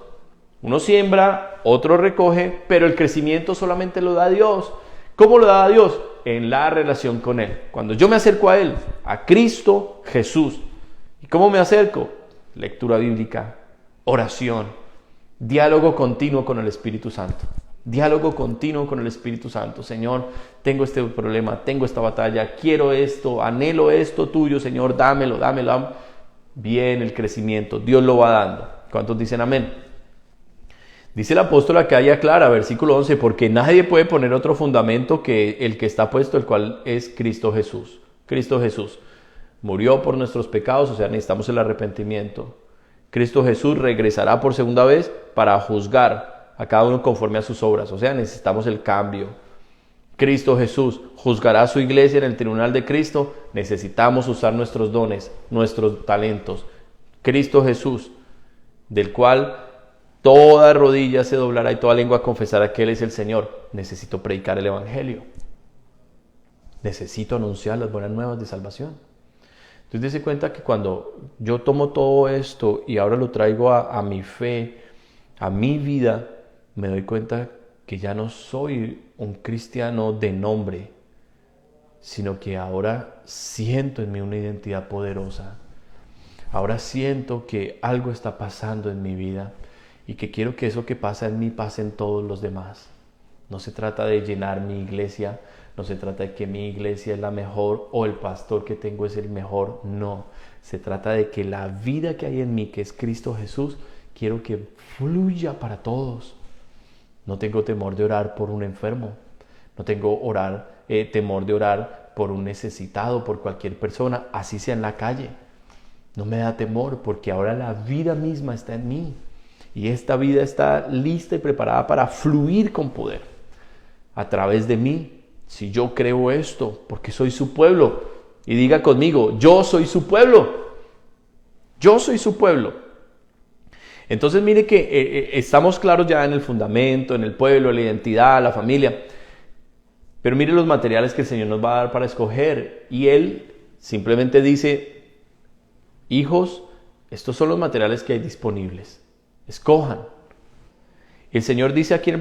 Uno siembra, otro recoge, pero el crecimiento solamente lo da Dios. ¿Cómo lo da Dios? En la relación con Él. Cuando yo me acerco a Él, a Cristo Jesús. ¿Y cómo me acerco? Lectura bíblica, oración, diálogo continuo con el Espíritu Santo. Diálogo continuo con el Espíritu Santo. Señor, tengo este problema, tengo esta batalla, quiero esto, anhelo esto tuyo, Señor, dámelo. Bien, el crecimiento, Dios lo va dando. ¿Cuántos dicen amén? Dice el apóstol acá y aclara, versículo 11, porque nadie puede poner otro fundamento que el que está puesto, el cual es Cristo Jesús. Cristo Jesús murió por nuestros pecados, o sea, necesitamos el arrepentimiento. Cristo Jesús regresará por segunda vez para juzgar a cada uno conforme a sus obras, o sea, necesitamos el cambio. Cristo Jesús juzgará a su iglesia en el tribunal de Cristo, necesitamos usar nuestros dones, nuestros talentos. Cristo Jesús, del cual toda rodilla se doblará y toda lengua confesará que Él es el Señor. Necesito predicar el Evangelio. Necesito anunciar las buenas nuevas de salvación. Entonces, dése cuenta que cuando yo tomo todo esto y ahora lo traigo a mi fe, a mi vida, me doy cuenta que ya no soy un cristiano de nombre, sino que ahora siento en mí una identidad poderosa. Ahora siento que algo está pasando en mi vida y que quiero que eso que pasa en mí pase en todos los demás. No se trata de llenar mi iglesia, no se trata de que mi iglesia es la mejor o el pastor que tengo es el mejor, no. Se trata de que la vida que hay en mí, que es Cristo Jesús, quiero que fluya para todos. No tengo temor de orar por un enfermo, no tengo temor de orar por un necesitado, por cualquier persona, así sea en la calle. No me da temor porque ahora la vida misma está en mí y esta vida está lista y preparada para fluir con poder a través de mí. Si yo creo esto, porque soy su pueblo, y diga conmigo, yo soy su pueblo, yo soy su pueblo. Entonces mire que estamos claros ya en el fundamento, en el pueblo, en la identidad, la familia, pero mire los materiales que el Señor nos va a dar para escoger, y Él simplemente dice, hijos, estos son los materiales que hay disponibles, escojan. El Señor dice aquí en el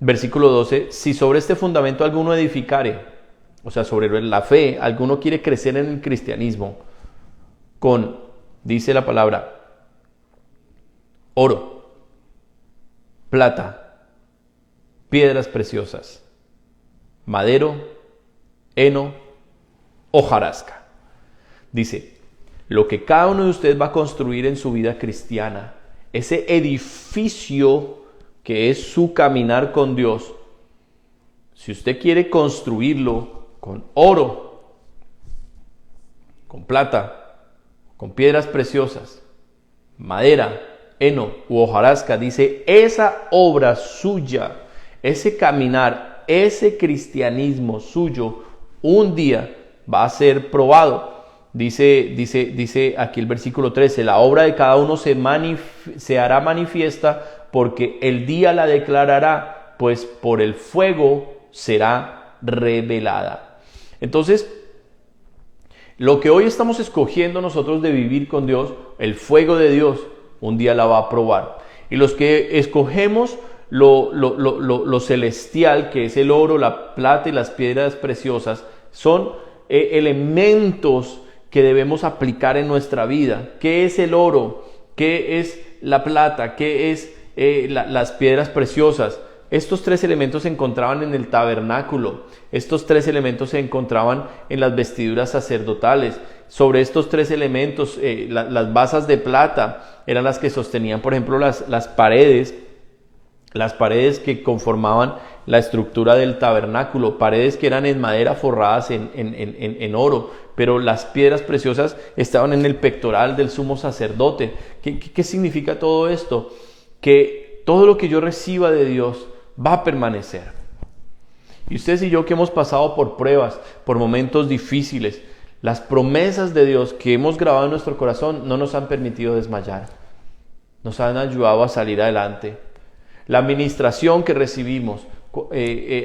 versículo 12, si sobre este fundamento alguno edificare, o sea, sobre la fe, alguno quiere crecer en el cristianismo, dice la palabra, oro, plata, piedras preciosas, madero, heno, hojarasca. Dice, lo que cada uno de ustedes va a construir en su vida cristiana, ese edificio que es su caminar con Dios, si usted quiere construirlo con oro, con plata, con piedras preciosas, madera, heno u hojarasca, dice, esa obra suya, ese caminar, ese cristianismo suyo, un día va a ser probado. Dice aquí el versículo 13, la obra de cada uno se hará manifiesta porque el día la declarará, pues por el fuego será revelada. Entonces, lo que hoy estamos escogiendo nosotros de vivir con Dios, el fuego de Dios, un día la va a probar. Y los que escogemos lo celestial, que es el oro, la plata y las piedras preciosas, son elementos que debemos aplicar en nuestra vida. ¿Qué es el oro? ¿Qué es la plata? ¿Qué es las piedras preciosas? Estos tres elementos se encontraban en el tabernáculo. Estos tres elementos se encontraban en las vestiduras sacerdotales. Sobre estos tres elementos, las basas de plata eran las que sostenían, por ejemplo, las paredes que conformaban la estructura del tabernáculo, paredes que eran en madera forradas en oro, pero las piedras preciosas estaban en el pectoral del sumo sacerdote. ¿Qué significa todo esto? Que todo lo que yo reciba de Dios va a permanecer. Y ustedes y yo que hemos pasado por pruebas, por momentos difíciles, las promesas de Dios que hemos grabado en nuestro corazón no nos han permitido desmayar, nos han ayudado a salir adelante. La administración que recibimos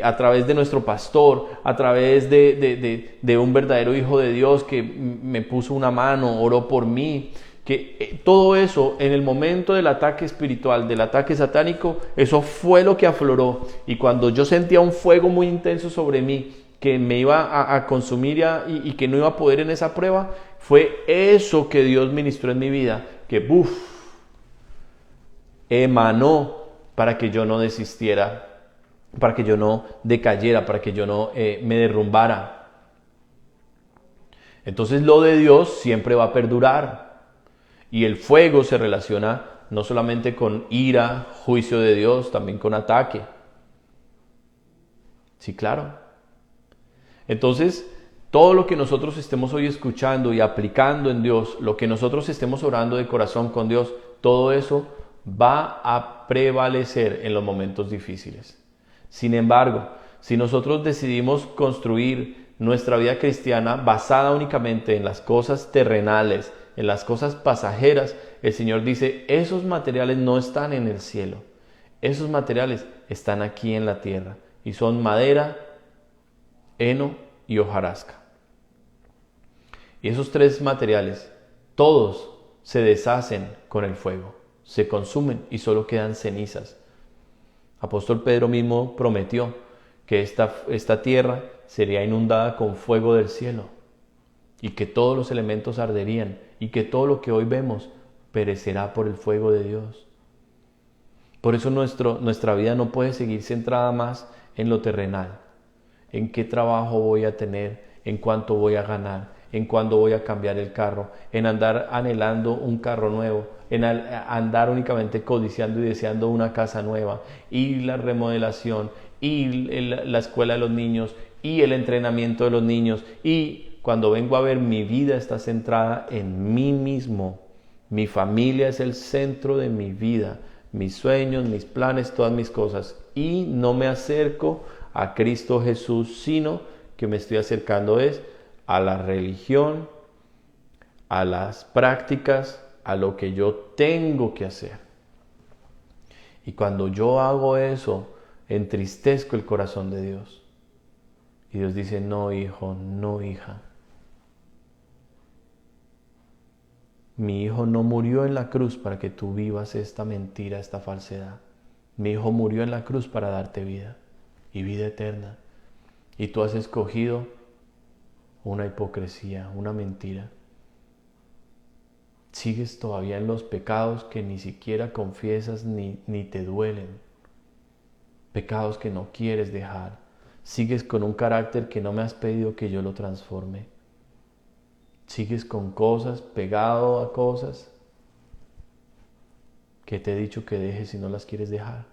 a través de nuestro pastor, a través de un verdadero hijo de Dios que me puso una mano, oró por mí, que todo eso en el momento del ataque espiritual, del ataque satánico, eso fue lo que afloró. Y cuando yo sentía un fuego muy intenso sobre mí, que me iba a consumir y que no iba a poder en esa prueba, fue eso que Dios ministró en mi vida, que emanó para que yo no desistiera, para que yo no decayera, para que yo no me derrumbara. Entonces lo de Dios siempre va a perdurar. Y el fuego se relaciona no solamente con ira, juicio de Dios, también con ataque. Sí, claro. Entonces, todo lo que nosotros estemos hoy escuchando y aplicando en Dios, lo que nosotros estemos orando de corazón con Dios, todo eso va a prevalecer en los momentos difíciles. Sin embargo, si nosotros decidimos construir nuestra vida cristiana basada únicamente en las cosas terrenales, en las cosas pasajeras, el Señor dice, esos materiales no están en el cielo, esos materiales están aquí en la tierra y son madera, heno y hojarasca. Y esos tres materiales, todos se deshacen con el fuego, se consumen y solo quedan cenizas. Apóstol Pedro mismo prometió que esta tierra sería inundada con fuego del cielo y que todos los elementos arderían y que todo lo que hoy vemos perecerá por el fuego de Dios. Por eso nuestra vida no puede seguir centrada más en lo terrenal, en qué trabajo voy a tener, en cuánto voy a ganar, en cuándo voy a cambiar el carro, en andar anhelando un carro nuevo, en andar únicamente codiciando y deseando una casa nueva, y la remodelación, y la escuela de los niños, y el entrenamiento de los niños, y cuando vengo a ver, mi vida está centrada en mí mismo. Mi familia es el centro de mi vida, mis sueños, mis planes, todas mis cosas, y no me acerco a Cristo Jesús, sino que me estoy acercando a la religión, a las prácticas, a lo que yo tengo que hacer. Y cuando yo hago eso, entristezco el corazón de Dios. Y Dios dice, no hijo, no hija. Mi hijo no murió en la cruz para que tú vivas esta mentira, esta falsedad. Mi hijo murió en la cruz para darte vida y vida eterna. Y tú has escogido una hipocresía, una mentira. Sigues todavía en los pecados que ni siquiera confiesas ni te duelen. Pecados que no quieres dejar. Sigues con un carácter que no me has pedido que yo lo transforme. Sigues con cosas, pegado a cosas que te he dicho que dejes y no las quieres dejar.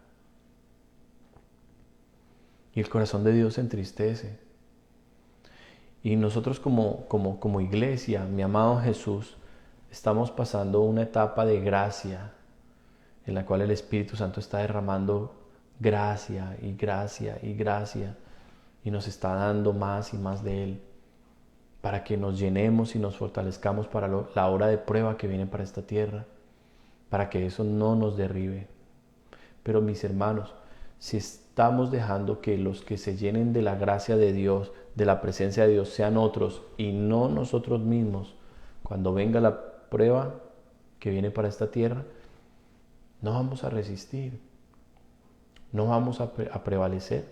Y el corazón de Dios se entristece. Y nosotros como iglesia, mi amado Jesús, estamos pasando una etapa de gracia en la cual el Espíritu Santo está derramando gracia y gracia y gracia y nos está dando más y más de Él para que nos llenemos y nos fortalezcamos para la hora de prueba que viene para esta tierra, para que eso no nos derribe. Pero mis hermanos, si estamos dejando que los que se llenen de la gracia de Dios, de la presencia de Dios, sean otros y no nosotros mismos, cuando venga la prueba que viene para esta tierra, no vamos a resistir, no vamos a prevalecer,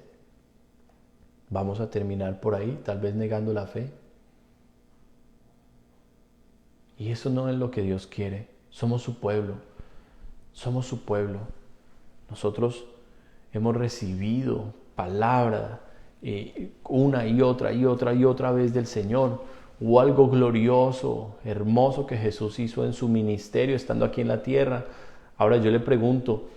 vamos a terminar por ahí, tal vez negando la fe. Y eso no es lo que Dios quiere. Somos su pueblo, somos su pueblo. Nosotros hemos recibido palabra una y otra vez del Señor. Hubo algo glorioso, hermoso que Jesús hizo en su ministerio estando aquí en la tierra. Ahora yo le pregunto,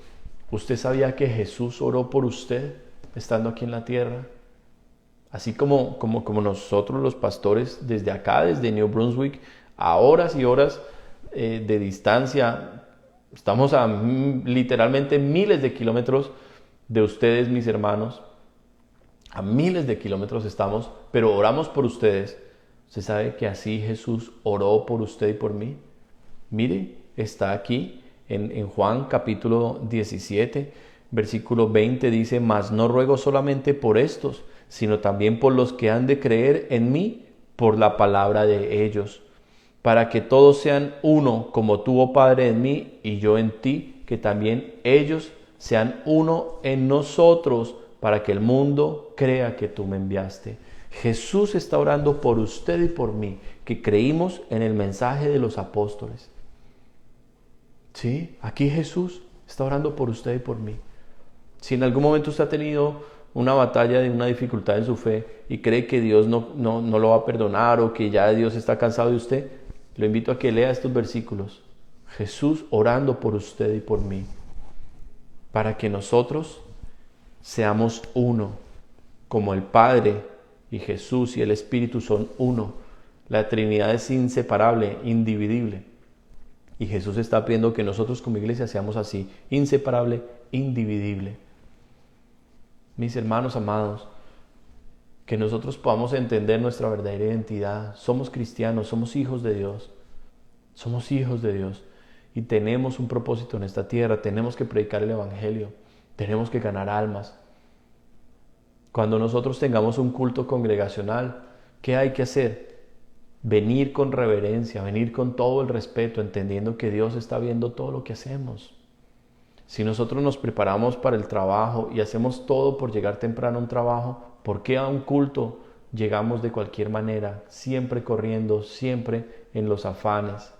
¿usted sabía que Jesús oró por usted estando aquí en la tierra? Así como nosotros los pastores desde acá, desde New Brunswick, a horas y horas de distancia, estamos a literalmente miles de kilómetros de ustedes, mis hermanos, a miles de kilómetros estamos, pero oramos por ustedes. ¿Usted sabe que así Jesús oró por usted y por mí? Mire, está aquí en Juan capítulo 17, versículo 20, dice, mas no ruego solamente por estos, sino también por los que han de creer en mí por la palabra de ellos, para que todos sean uno, como tú, oh Padre, en mí y yo en ti, que también ellos sean uno en nosotros, para que el mundo crea que tú me enviaste. Jesús está orando por usted y por mí, que creímos en el mensaje de los apóstoles. ¿Sí? Aquí Jesús está orando por usted y por mí. Si en algún momento usted ha tenido una batalla de una dificultad en su fe y cree que Dios no lo va a perdonar o que ya Dios está cansado de usted, lo invito a que lea estos versículos. Jesús orando por usted y por mí, para que nosotros seamos uno, como el Padre y Jesús y el Espíritu son uno. La Trinidad es inseparable, indivisible. Y Jesús está pidiendo que nosotros como iglesia seamos así, inseparable, indivisible. Mis hermanos amados, que nosotros podamos entender nuestra verdadera identidad. Somos cristianos, somos hijos de Dios. Somos hijos de Dios. y tenemos un propósito en esta tierra, tenemos que predicar el Evangelio, tenemos que ganar almas. Cuando nosotros tengamos un culto congregacional, ¿qué hay que hacer? Venir con reverencia, venir con todo el respeto, entendiendo que Dios está viendo todo lo que hacemos. Si nosotros nos preparamos para el trabajo y hacemos todo por llegar temprano a un trabajo, ¿por qué a un culto llegamos de cualquier manera? Siempre corriendo, siempre en los afanes.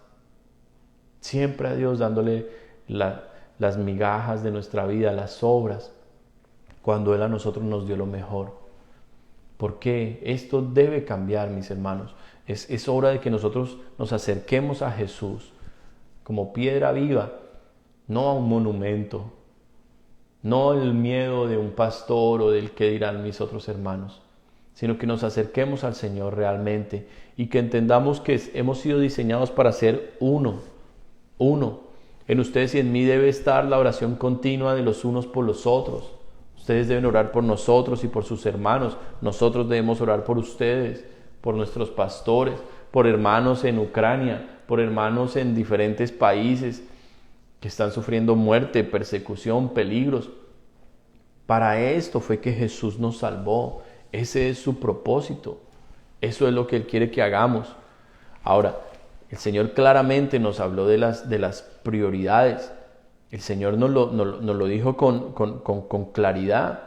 Siempre a Dios dándole las migajas de nuestra vida, las sobras, cuando Él a nosotros nos dio lo mejor. ¿Por qué? Esto debe cambiar, mis hermanos. Es hora de que nosotros nos acerquemos a Jesús como piedra viva, no a un monumento, no el miedo de un pastor o del qué dirán mis otros hermanos, sino que nos acerquemos al Señor realmente y que entendamos que hemos sido diseñados para ser uno. En ustedes y en mí debe estar la oración continua de los unos por los otros. Ustedes deben orar por nosotros y por sus hermanos. Nosotros debemos orar por ustedes, por nuestros pastores, por hermanos en Ucrania, por hermanos en diferentes países que están sufriendo muerte, persecución, peligros. Para esto fue que Jesús nos salvó. Ese es su propósito. Eso es lo que Él quiere que hagamos. Ahora, el Señor claramente nos habló de las prioridades. El Señor nos lo dijo con claridad.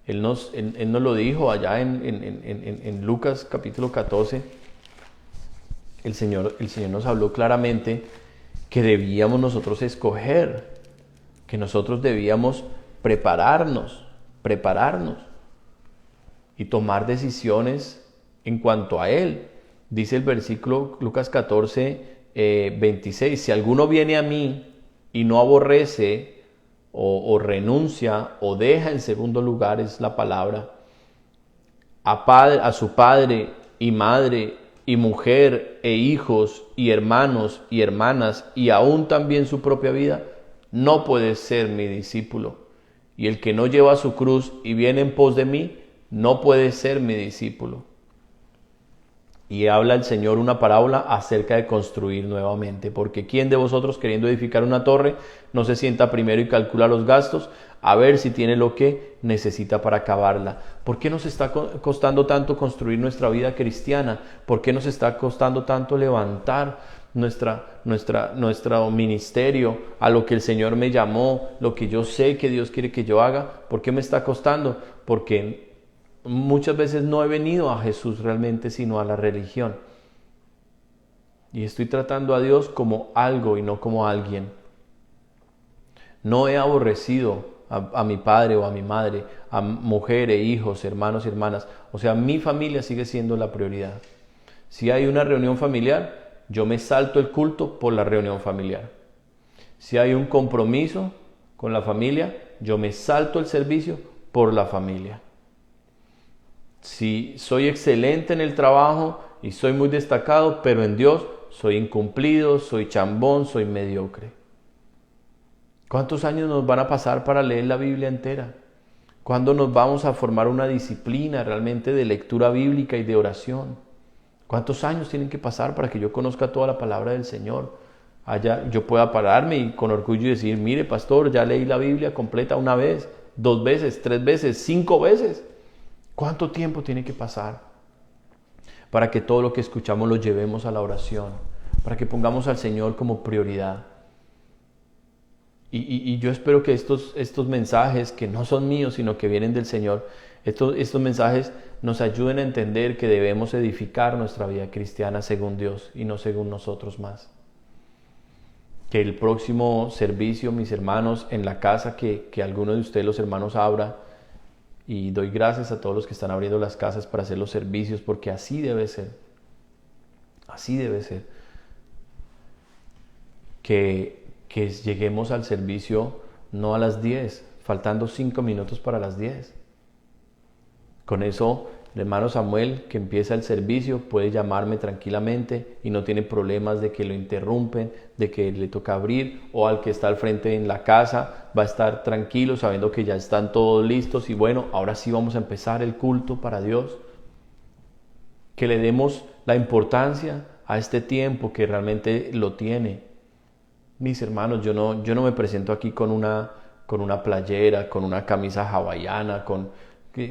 Él nos lo dijo allá en Lucas capítulo 14. El Señor nos habló claramente que debíamos nosotros escoger, que nosotros debíamos prepararnos y tomar decisiones en cuanto a Él. Dice el versículo Lucas 14, 26, si alguno viene a mí y no aborrece o renuncia o deja en segundo lugar, es la palabra, a su padre y madre y mujer e hijos y hermanos y hermanas y aún también su propia vida, no puede ser mi discípulo. Y el que no lleva su cruz y viene en pos de mí, no puede ser mi discípulo. Y habla el Señor una parábola acerca de construir nuevamente, porque ¿quién de vosotros queriendo edificar una torre no se sienta primero y calcula los gastos a ver si tiene lo que necesita para acabarla? ¿Por qué nos está costando tanto construir nuestra vida cristiana? ¿Por qué nos está costando tanto levantar nuestro ministerio a lo que el Señor me llamó, lo que yo sé que Dios quiere que yo haga? ¿Por qué me está costando? Porque muchas veces no he venido a Jesús realmente, sino a la religión. Y estoy tratando a Dios como algo y no como alguien. No he aborrecido a mi padre o a mi madre, a mujer e hijos, hermanos y hermanas. O sea, mi familia sigue siendo la prioridad. Si hay una reunión familiar, yo me salto el culto por la reunión familiar. Si hay un compromiso con la familia, yo me salto el servicio por la familia. Si soy excelente en el trabajo y soy muy destacado, pero en Dios soy incumplido, soy chambón, soy mediocre. ¿Cuántos años nos van a pasar para leer la Biblia entera? ¿Cuándo nos vamos a formar una disciplina realmente de lectura bíblica y de oración? ¿Cuántos años tienen que pasar para que yo conozca toda la palabra del Señor? Allá yo pueda pararme y con orgullo decir, mire pastor, ya leí la Biblia completa una vez, 2 veces, 3 veces, 5 veces. ¿Cuánto tiempo tiene que pasar para que todo lo que escuchamos lo llevemos a la oración? Para que pongamos al Señor como prioridad. Y yo espero que estos mensajes, que no son míos, sino que vienen del Señor, estos mensajes nos ayuden a entender que debemos edificar nuestra vida cristiana según Dios y no según nosotros más. Que el próximo servicio, mis hermanos, en la casa que alguno de ustedes, los hermanos, abra. Y doy gracias a todos los que están abriendo las casas para hacer los servicios, porque así debe ser. Así debe ser. Que lleguemos al servicio no a las 10, faltando 5 minutos para las 10. Con eso, el hermano Samuel, que empieza el servicio, puede llamarme tranquilamente y no tiene problemas de que lo interrumpen, de que le toca abrir, o al que está al frente en la casa va a estar tranquilo sabiendo que ya están todos listos y bueno, ahora sí vamos a empezar el culto para Dios. Que le demos la importancia a este tiempo que realmente lo tiene. Mis hermanos, yo no me presento aquí con una playera, con una camisa hawaiana,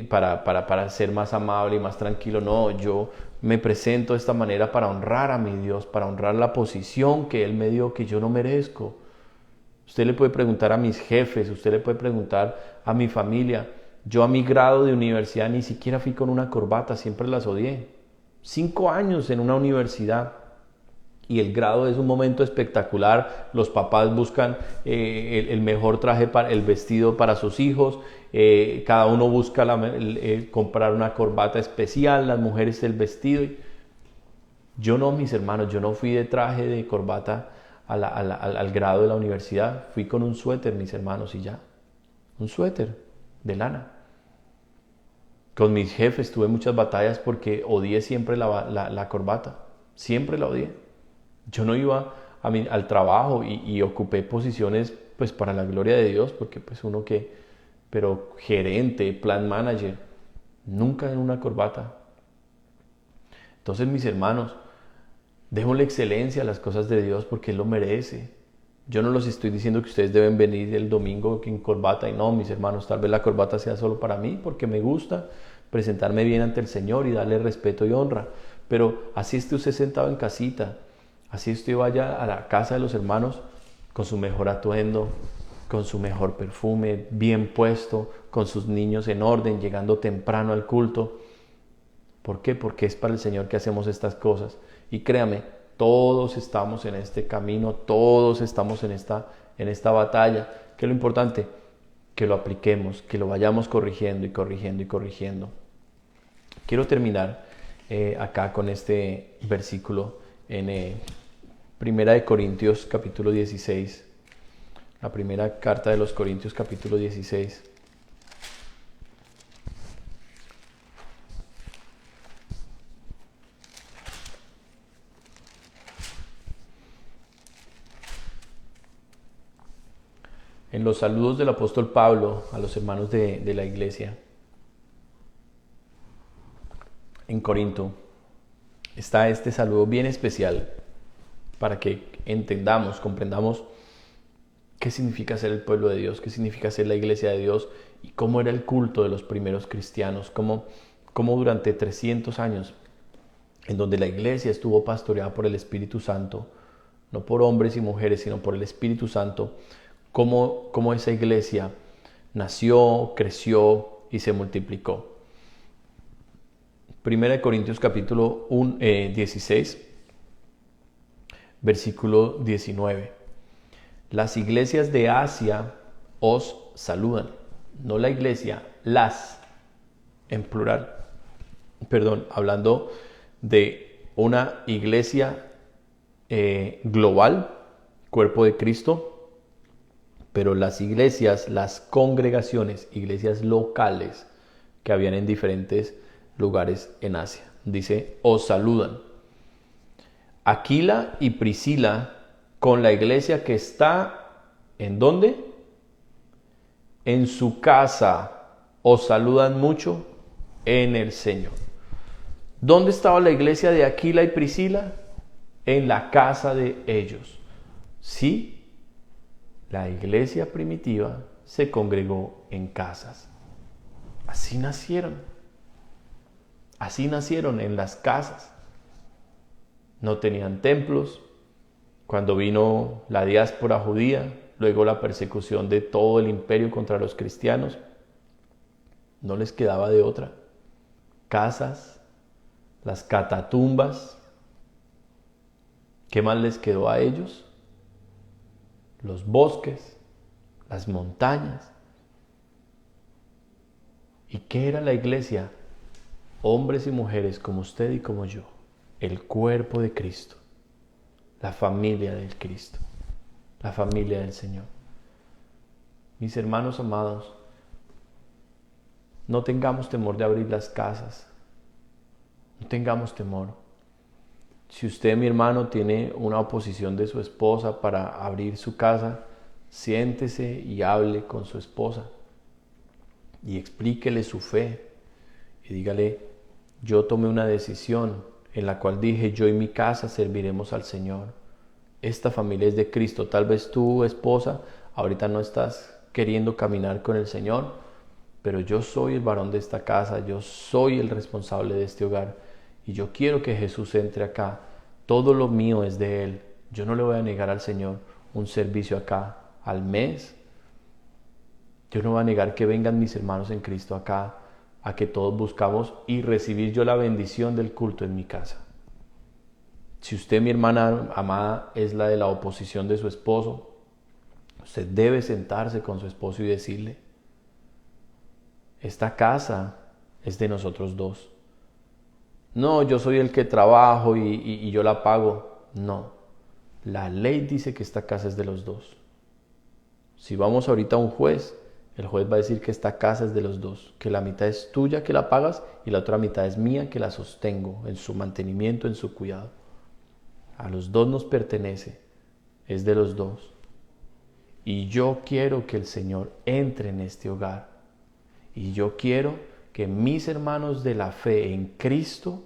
para ser más amable y más tranquilo. No, yo me presento de esta manera para honrar a mi Dios, para honrar la posición que Él me dio, que yo no merezco. Usted le puede preguntar a mis jefes, usted le puede preguntar a mi familia. Yo a mi grado de universidad ni siquiera fui con una corbata, siempre las odié. 5 años en una universidad y el grado es un momento espectacular. Los papás buscan el mejor traje, el vestido para sus hijos. Cada uno busca comprar una corbata especial, las mujeres el vestido. Yo no, mis hermanos, yo no fui de traje de corbata al grado de la universidad. Fui con un suéter, mis hermanos, y ya. Un suéter de lana. Con mis jefes tuve muchas batallas porque odié siempre la corbata. Siempre la odié. Yo no iba al trabajo y ocupé posiciones pues para la gloria de Dios, porque pues pero gerente, plan manager, nunca en una corbata. Entonces, mis hermanos, démosle excelencia a las cosas de Dios porque Él lo merece. Yo no los estoy diciendo que ustedes deben venir el domingo en corbata, y no, mis hermanos, tal vez la corbata sea solo para mí porque me gusta presentarme bien ante el Señor y darle respeto y honra. Pero así esté usted sentado en casita, así usted vaya a la casa de los hermanos con su mejor atuendo, con su mejor perfume, bien puesto, con sus niños en orden, llegando temprano al culto. ¿Por qué? Porque es para el Señor que hacemos estas cosas. Y créame, todos estamos en este camino, todos estamos en esta batalla. ¿Qué es lo importante? Que lo apliquemos, que lo vayamos corrigiendo y corrigiendo y corrigiendo. Quiero terminar acá con este versículo en Primera de Corintios capítulo 16. La primera carta de los Corintios capítulo 16. En los saludos del apóstol Pablo a los hermanos de la iglesia en Corinto, está este saludo bien especial para que entendamos, comprendamos qué significa ser el pueblo de Dios, qué significa ser la iglesia de Dios y cómo era el culto de los primeros cristianos, cómo durante 300 años en donde la iglesia estuvo pastoreada por el Espíritu Santo, no por hombres y mujeres, sino por el Espíritu Santo, cómo esa iglesia nació, creció y se multiplicó. Primera de Corintios capítulo 16, versículo 19. Las iglesias de Asia os saludan. No la iglesia, las, en plural. Perdón, hablando de una iglesia global, cuerpo de Cristo, pero las iglesias, las congregaciones, iglesias locales que habían en diferentes lugares en Asia. Dice, os saludan. Aquila y Priscila con la iglesia que está, ¿en dónde? En su casa, os saludan mucho en el Señor. ¿Dónde estaba la iglesia de Aquila y Priscila? En la casa de ellos. Sí, la iglesia primitiva se congregó en casas. Así nacieron. Así nacieron, en las casas. No tenían templos. Cuando vino la diáspora judía, luego la persecución de todo el imperio contra los cristianos, no les quedaba de otra. Casas, las catatumbas. ¿Qué más les quedó a ellos? Los bosques, las montañas. ¿Y qué era la iglesia? Hombres y mujeres como usted y como yo, el cuerpo de Cristo, la familia del Cristo, la familia del Señor. Mis hermanos amados, no tengamos temor de abrir las casas, no tengamos temor. Si usted, mi hermano, tiene una oposición de su esposa para abrir su casa, siéntese y hable con su esposa y explíquele su fe y dígale, yo tomé una decisión en la cual dije, yo y mi casa serviremos al Señor. Esta familia es de Cristo. Tal vez tú, esposa, ahorita no estás queriendo caminar con el Señor, pero yo soy el varón de esta casa, yo soy el responsable de este hogar y yo quiero que Jesús entre acá. Todo lo mío es de Él. Yo no le voy a negar al Señor un servicio acá al mes. Yo no voy a negar que vengan mis hermanos en Cristo acá, a que todos buscamos y recibir yo la bendición del culto en mi casa. Si usted, mi hermana amada, es la de la oposición de su esposo, usted debe sentarse con su esposo y decirle: esta casa es de nosotros dos. No, yo soy el que trabajo y yo la pago. No, la ley dice que esta casa es de los dos. Si vamos ahorita a un juez, el juez va a decir que esta casa es de los dos, que la mitad es tuya que la pagas y la otra mitad es mía que la sostengo en su mantenimiento, en su cuidado. A los dos nos pertenece, es de los dos. Y yo quiero que el Señor entre en este hogar. Y yo quiero que mis hermanos de la fe en Cristo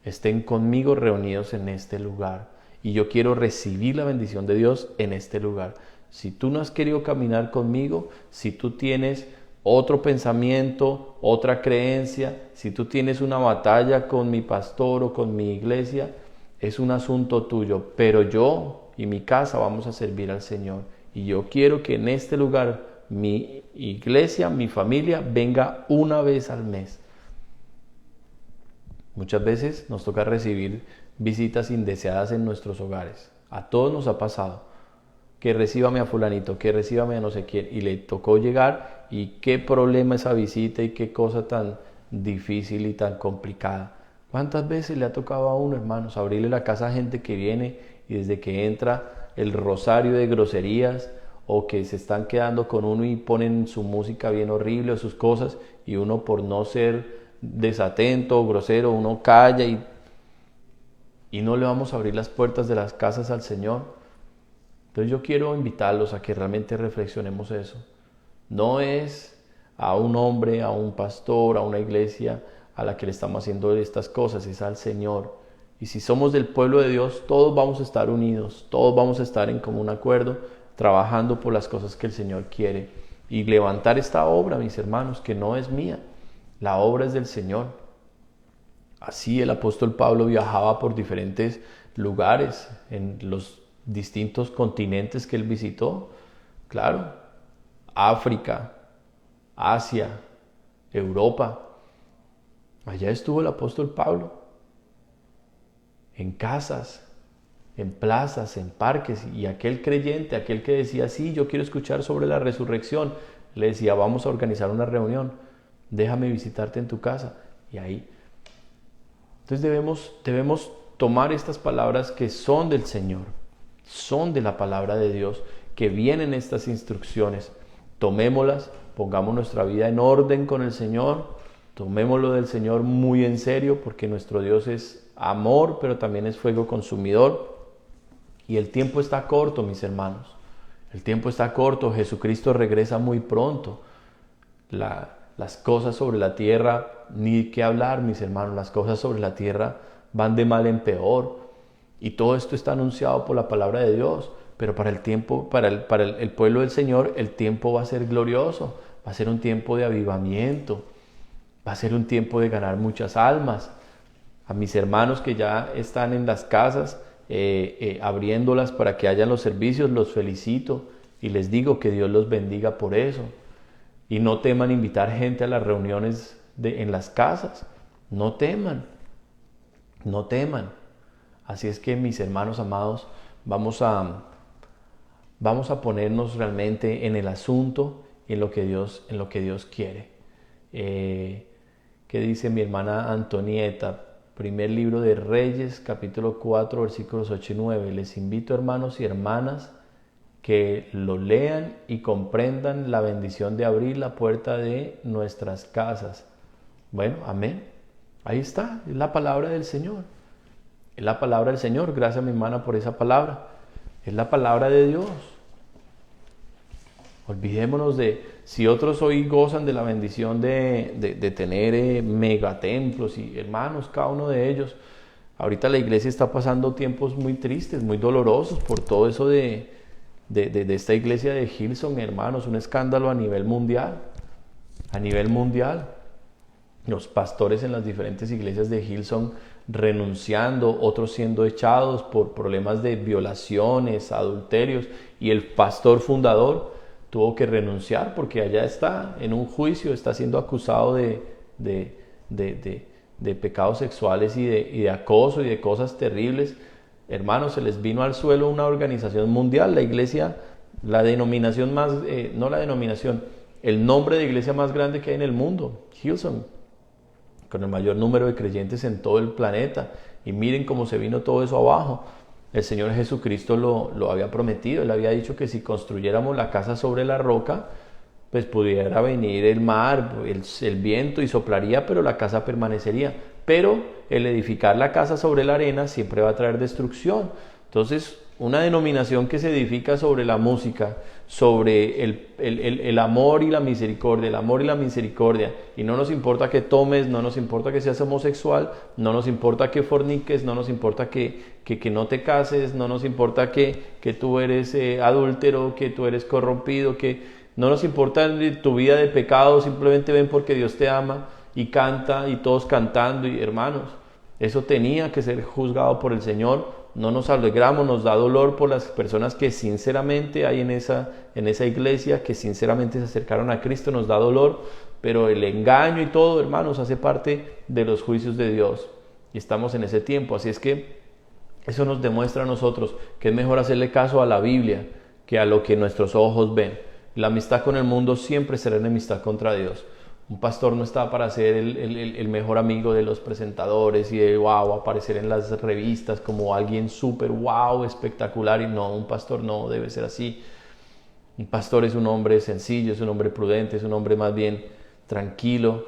estén conmigo reunidos en este lugar. Y yo quiero recibir la bendición de Dios en este lugar. Si tú no has querido caminar conmigo, si tú tienes otro pensamiento, otra creencia, si tú tienes una batalla con mi pastor o con mi iglesia, es un asunto tuyo, pero yo y mi casa vamos a servir al Señor. Y yo quiero que en este lugar mi iglesia, mi familia, venga una vez al mes. Muchas veces nos toca recibir visitas indeseadas en nuestros hogares. A todos nos ha pasado. Que recíbame a fulanito, que recíbame a no sé quién. Y le tocó llegar y qué problema esa visita y qué cosa tan difícil y tan complicada. ¿Cuántas veces le ha tocado a uno, hermanos, abrirle la casa a gente que viene y desde que entra el rosario de groserías, o que se están quedando con uno y ponen su música bien horrible o sus cosas, y uno, por no ser desatento o grosero, uno calla y no le vamos a abrir las puertas de las casas al Señor? Entonces yo quiero invitarlos a que realmente reflexionemos eso. No es a un hombre, a un pastor, a una iglesia a la que le estamos haciendo estas cosas, es al Señor. Y si somos del pueblo de Dios, todos vamos a estar unidos, todos vamos a estar en común acuerdo, trabajando por las cosas que el Señor quiere. Y levantar esta obra, mis hermanos, que no es mía, la obra es del Señor. Así el apóstol Pablo viajaba por diferentes lugares en los distintos continentes que él visitó. Claro, África, Asia, Europa. Allá estuvo el apóstol Pablo, en casas, en plazas, en parques, y aquel creyente, aquel que decía: sí, yo quiero escuchar sobre la resurrección, le decía: vamos a organizar una reunión, déjame visitarte en tu casa. Y ahí. Entonces debemos tomar estas palabras que son del Señor, son de la palabra de Dios, que vienen estas instrucciones. Tomémoslas, pongamos nuestra vida en orden con el Señor, tomémoslo del Señor muy en serio, porque nuestro Dios es amor, pero también es fuego consumidor. Y el tiempo está corto, mis hermanos. El tiempo está corto. Jesucristo regresa muy pronto. Las cosas sobre la tierra, ni qué hablar, mis hermanos. Las cosas sobre la tierra van de mal en peor. Y todo esto está anunciado por la palabra de Dios. Pero para el tiempo, para el pueblo del Señor, el tiempo va a ser glorioso. Va a ser un tiempo de avivamiento. Va a ser un tiempo de ganar muchas almas. A mis hermanos que ya están en las casas, abriéndolas para que hayan los servicios, los felicito y les digo que Dios los bendiga por eso. Y no teman invitar gente a las reuniones en las casas. No teman. No teman. Así es que, mis hermanos amados, vamos a ponernos realmente en el asunto y en lo que Dios quiere. ¿Qué dice mi hermana Antonieta? Primer libro de Reyes, capítulo 4, versículos 8 y 9. Les invito, hermanos y hermanas, que lo lean y comprendan la bendición de abrir la puerta de nuestras casas. Bueno, amén. Ahí está, es la palabra del Señor. Es la palabra del Señor. Gracias, mi hermana, por esa palabra. Es la palabra de Dios. Olvidémonos de, si otros hoy gozan de la bendición de tener megatemplos, y hermanos, cada uno de ellos, Ahorita la iglesia está pasando tiempos muy tristes, muy dolorosos por todo eso de esta iglesia de Hillsong, hermanos, un escándalo a nivel mundial. A nivel mundial. Los pastores en las diferentes iglesias de Hillsong renunciando, otros siendo echados por problemas de violaciones, adulterios, y el pastor fundador tuvo que renunciar porque allá está en un juicio, está siendo acusado de pecados sexuales y de acoso y de cosas terribles. Hermanos, se les vino al suelo una organización mundial, la iglesia, la denominación más, no la denominación, el nombre de iglesia más grande que hay en el mundo, Hillsong, con el mayor número de creyentes en todo el planeta. Y miren cómo se vino todo eso abajo. El Señor Jesucristo lo había prometido. Él había dicho que si construyéramos la casa sobre la roca, pues pudiera venir el mar, el viento y soplaría, pero la casa permanecería. Pero el edificar la casa sobre la arena siempre va a traer destrucción. Entonces, una denominación que se edifica sobre la música, sobre el amor y la misericordia, el amor y la misericordia, y no nos importa que tomes, no nos importa que seas homosexual, no nos importa que forniques, no nos importa que no te cases, no nos importa que tú eres adúltero, que tú eres corrompido, que no nos importa tu vida de pecado, simplemente ven porque Dios te ama y canta y todos cantando. Y hermanos, eso tenía que ser juzgado por el Señor. No nos alegramos, nos da dolor por las personas que sinceramente hay en esa iglesia, que sinceramente se acercaron a Cristo, nos da dolor, pero el engaño y todo, hermanos, hace parte de los juicios de Dios y estamos en ese tiempo. Así es que eso nos demuestra a nosotros que es mejor hacerle caso a la Biblia que a lo que nuestros ojos ven. La amistad con el mundo siempre será enemistad contra Dios. Un pastor no está para ser el mejor amigo de los presentadores y de wow, aparecer en las revistas como alguien súper wow, espectacular. Y no, un pastor no debe ser así. Un pastor es un hombre sencillo, es un hombre prudente, es un hombre más bien tranquilo,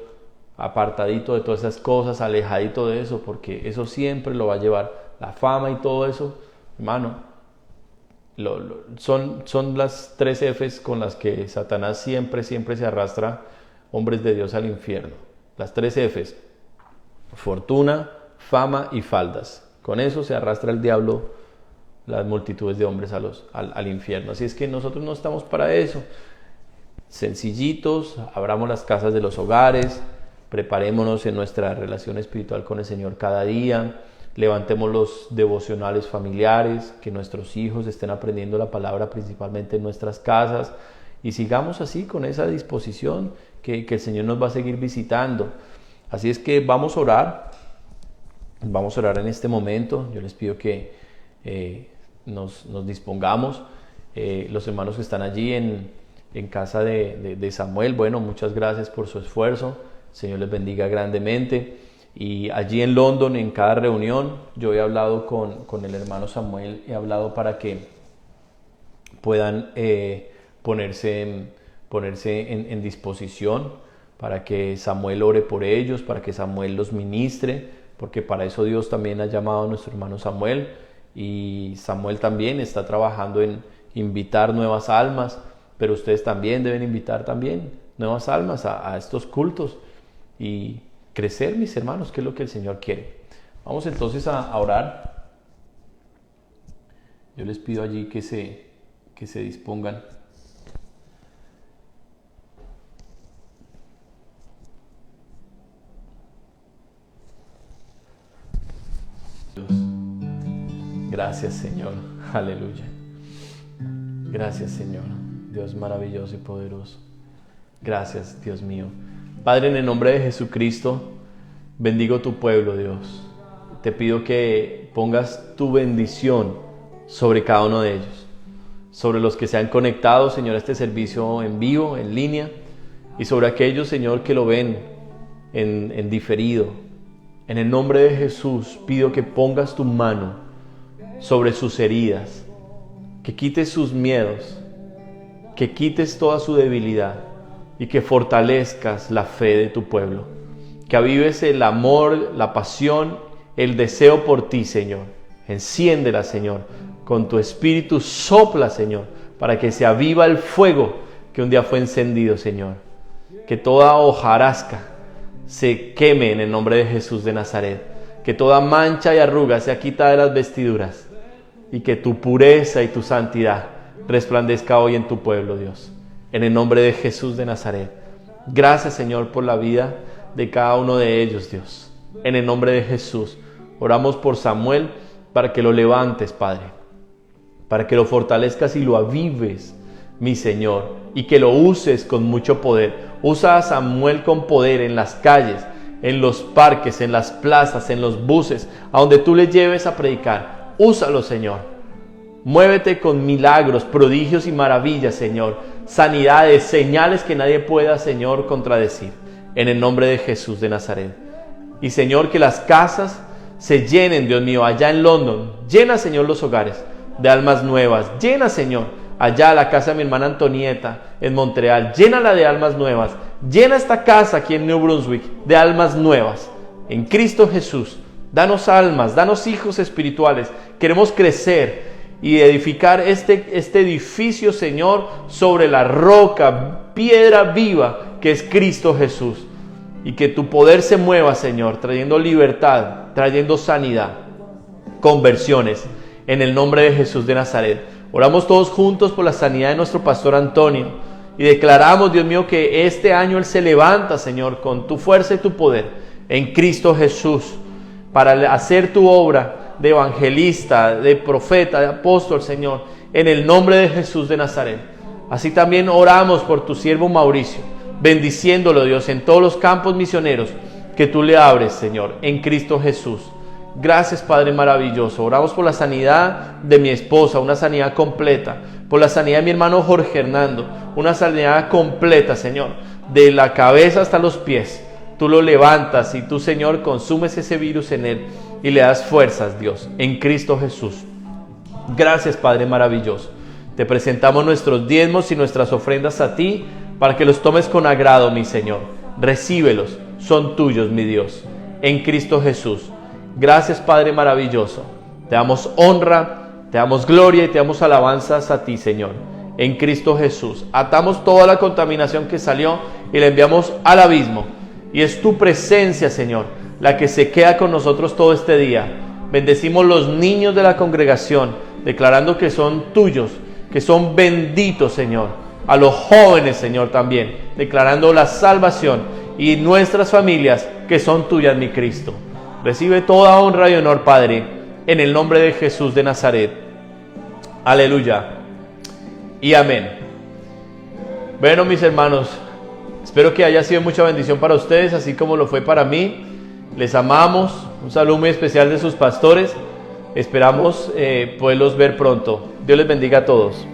apartadito de todas esas cosas, alejadito de eso, porque eso siempre lo va a llevar. La fama y todo eso, hermano, son las 3 Fs con las que Satanás siempre se arrastra hombres de Dios al infierno. Las 3 Fs: fortuna, fama y faldas. Con eso se arrastra el diablo las multitudes de hombres al infierno. Así es que nosotros no estamos para eso. Sencillitos, abramos las casas de los hogares, preparémonos en nuestra relación espiritual con el Señor cada día, levantemos los devocionales familiares, que nuestros hijos estén aprendiendo la palabra principalmente en nuestras casas, y sigamos así con esa disposición que el Señor nos va a seguir visitando. Así es que vamos a orar en este momento. Yo les pido que nos dispongamos. Los hermanos que están allí en casa de Samuel, bueno, muchas gracias por su esfuerzo. El Señor les bendiga grandemente. Y allí en London, en cada reunión, yo he hablado con el hermano Samuel, he hablado para que puedan ponerse en disposición, para que Samuel ore por ellos, para que Samuel los ministre, porque para eso Dios también ha llamado a nuestro hermano Samuel, y Samuel también está trabajando en invitar nuevas almas, pero ustedes también deben invitar también nuevas almas a estos cultos y crecer, mis hermanos, que es lo que el Señor quiere. Vamos entonces a orar. Yo les pido allí que se dispongan. Gracias, Señor. Aleluya. Gracias, Señor. Dios maravilloso y poderoso. Gracias, Dios mío. Padre, en el nombre de Jesucristo, bendigo tu pueblo, Dios. Te pido que pongas tu bendición sobre cada uno de ellos, sobre los que se han conectado, Señor, a este servicio en vivo, en línea, y sobre aquellos, Señor, que lo ven en diferido. En el nombre de Jesús, pido que pongas tu mano sobre sus heridas, que quites sus miedos, que quites toda su debilidad y que fortalezcas la fe de tu pueblo, que avives el amor, la pasión, el deseo por ti, Señor. Enciéndela, Señor, con tu espíritu, sopla, Señor, para que se aviva el fuego que un día fue encendido, Señor. Que toda hojarasca se queme en el nombre de Jesús de Nazaret. que toda mancha y arruga sea quitada de las vestiduras y que tu pureza y tu santidad resplandezca hoy en tu pueblo, Dios. En el nombre de Jesús de Nazaret. Gracias, Señor, por la vida de cada uno de ellos, Dios. En el nombre de Jesús. Oramos por Samuel para que lo levantes, Padre. Para que lo fortalezcas y lo avives, mi Señor. Y que lo uses con mucho poder. Usa a Samuel con poder en las calles, en los parques, en las plazas, en los buses, a donde tú le lleves a predicar. Úsalo, Señor. Muévete con milagros, prodigios y maravillas, Señor. Sanidades, señales que nadie pueda, Señor, contradecir. En el nombre de Jesús de Nazaret. Y, Señor, que las casas se llenen, Dios mío, allá en London. Llena, Señor, los hogares de almas nuevas. Llena, Señor, allá la casa de mi hermana Antonieta en Montreal. Llénala de almas nuevas. Llena esta casa aquí en New Brunswick de almas nuevas. En Cristo Jesús. Danos almas, danos hijos espirituales. Queremos crecer y edificar este edificio, Señor, sobre la roca, piedra viva que es Cristo Jesús. Y que tu poder se mueva, Señor, trayendo libertad, trayendo sanidad, conversiones, en el nombre de Jesús de Nazaret. Oramos todos juntos por la sanidad de nuestro pastor Antonio y declaramos, Dios mío, que este año él se levanta, Señor, con tu fuerza y tu poder en Cristo Jesús para hacer tu obra de evangelista, de profeta, de apóstol, Señor, en el nombre de Jesús de Nazaret. Así también oramos por tu siervo Mauricio, bendiciéndolo, Dios, en todos los campos misioneros que tú le abres, Señor, en Cristo Jesús. Gracias, Padre maravilloso. Oramos por la sanidad de mi esposa, una sanidad completa. Por la sanidad de mi hermano Jorge Hernando, una sanidad completa, Señor, de la cabeza hasta los pies. Tú lo levantas y tú, Señor, consumes ese virus en él y le das fuerzas, Dios, en Cristo Jesús. Gracias, Padre maravilloso. Te presentamos nuestros diezmos y nuestras ofrendas a ti para que los tomes con agrado, mi Señor. Recíbelos, son tuyos, mi Dios, en Cristo Jesús. Gracias, Padre maravilloso. Te damos honra, te damos gloria y te damos alabanzas a ti, Señor, en Cristo Jesús. Atamos toda la contaminación que salió y la enviamos al abismo. Y es tu presencia, Señor, la que se queda con nosotros todo este día. Bendecimos los niños de la congregación, declarando que son tuyos, que son benditos, Señor. A los jóvenes, Señor, también, declarando la salvación. Y nuestras familias, que son tuyas, mi Cristo. Recibe toda honra y honor, Padre, en el nombre de Jesús de Nazaret. Aleluya y amén. Bueno, mis hermanos, espero que haya sido mucha bendición para ustedes, así como lo fue para mí. Les amamos. Un saludo muy especial de sus pastores. Esperamos poderlos ver pronto. Dios les bendiga a todos.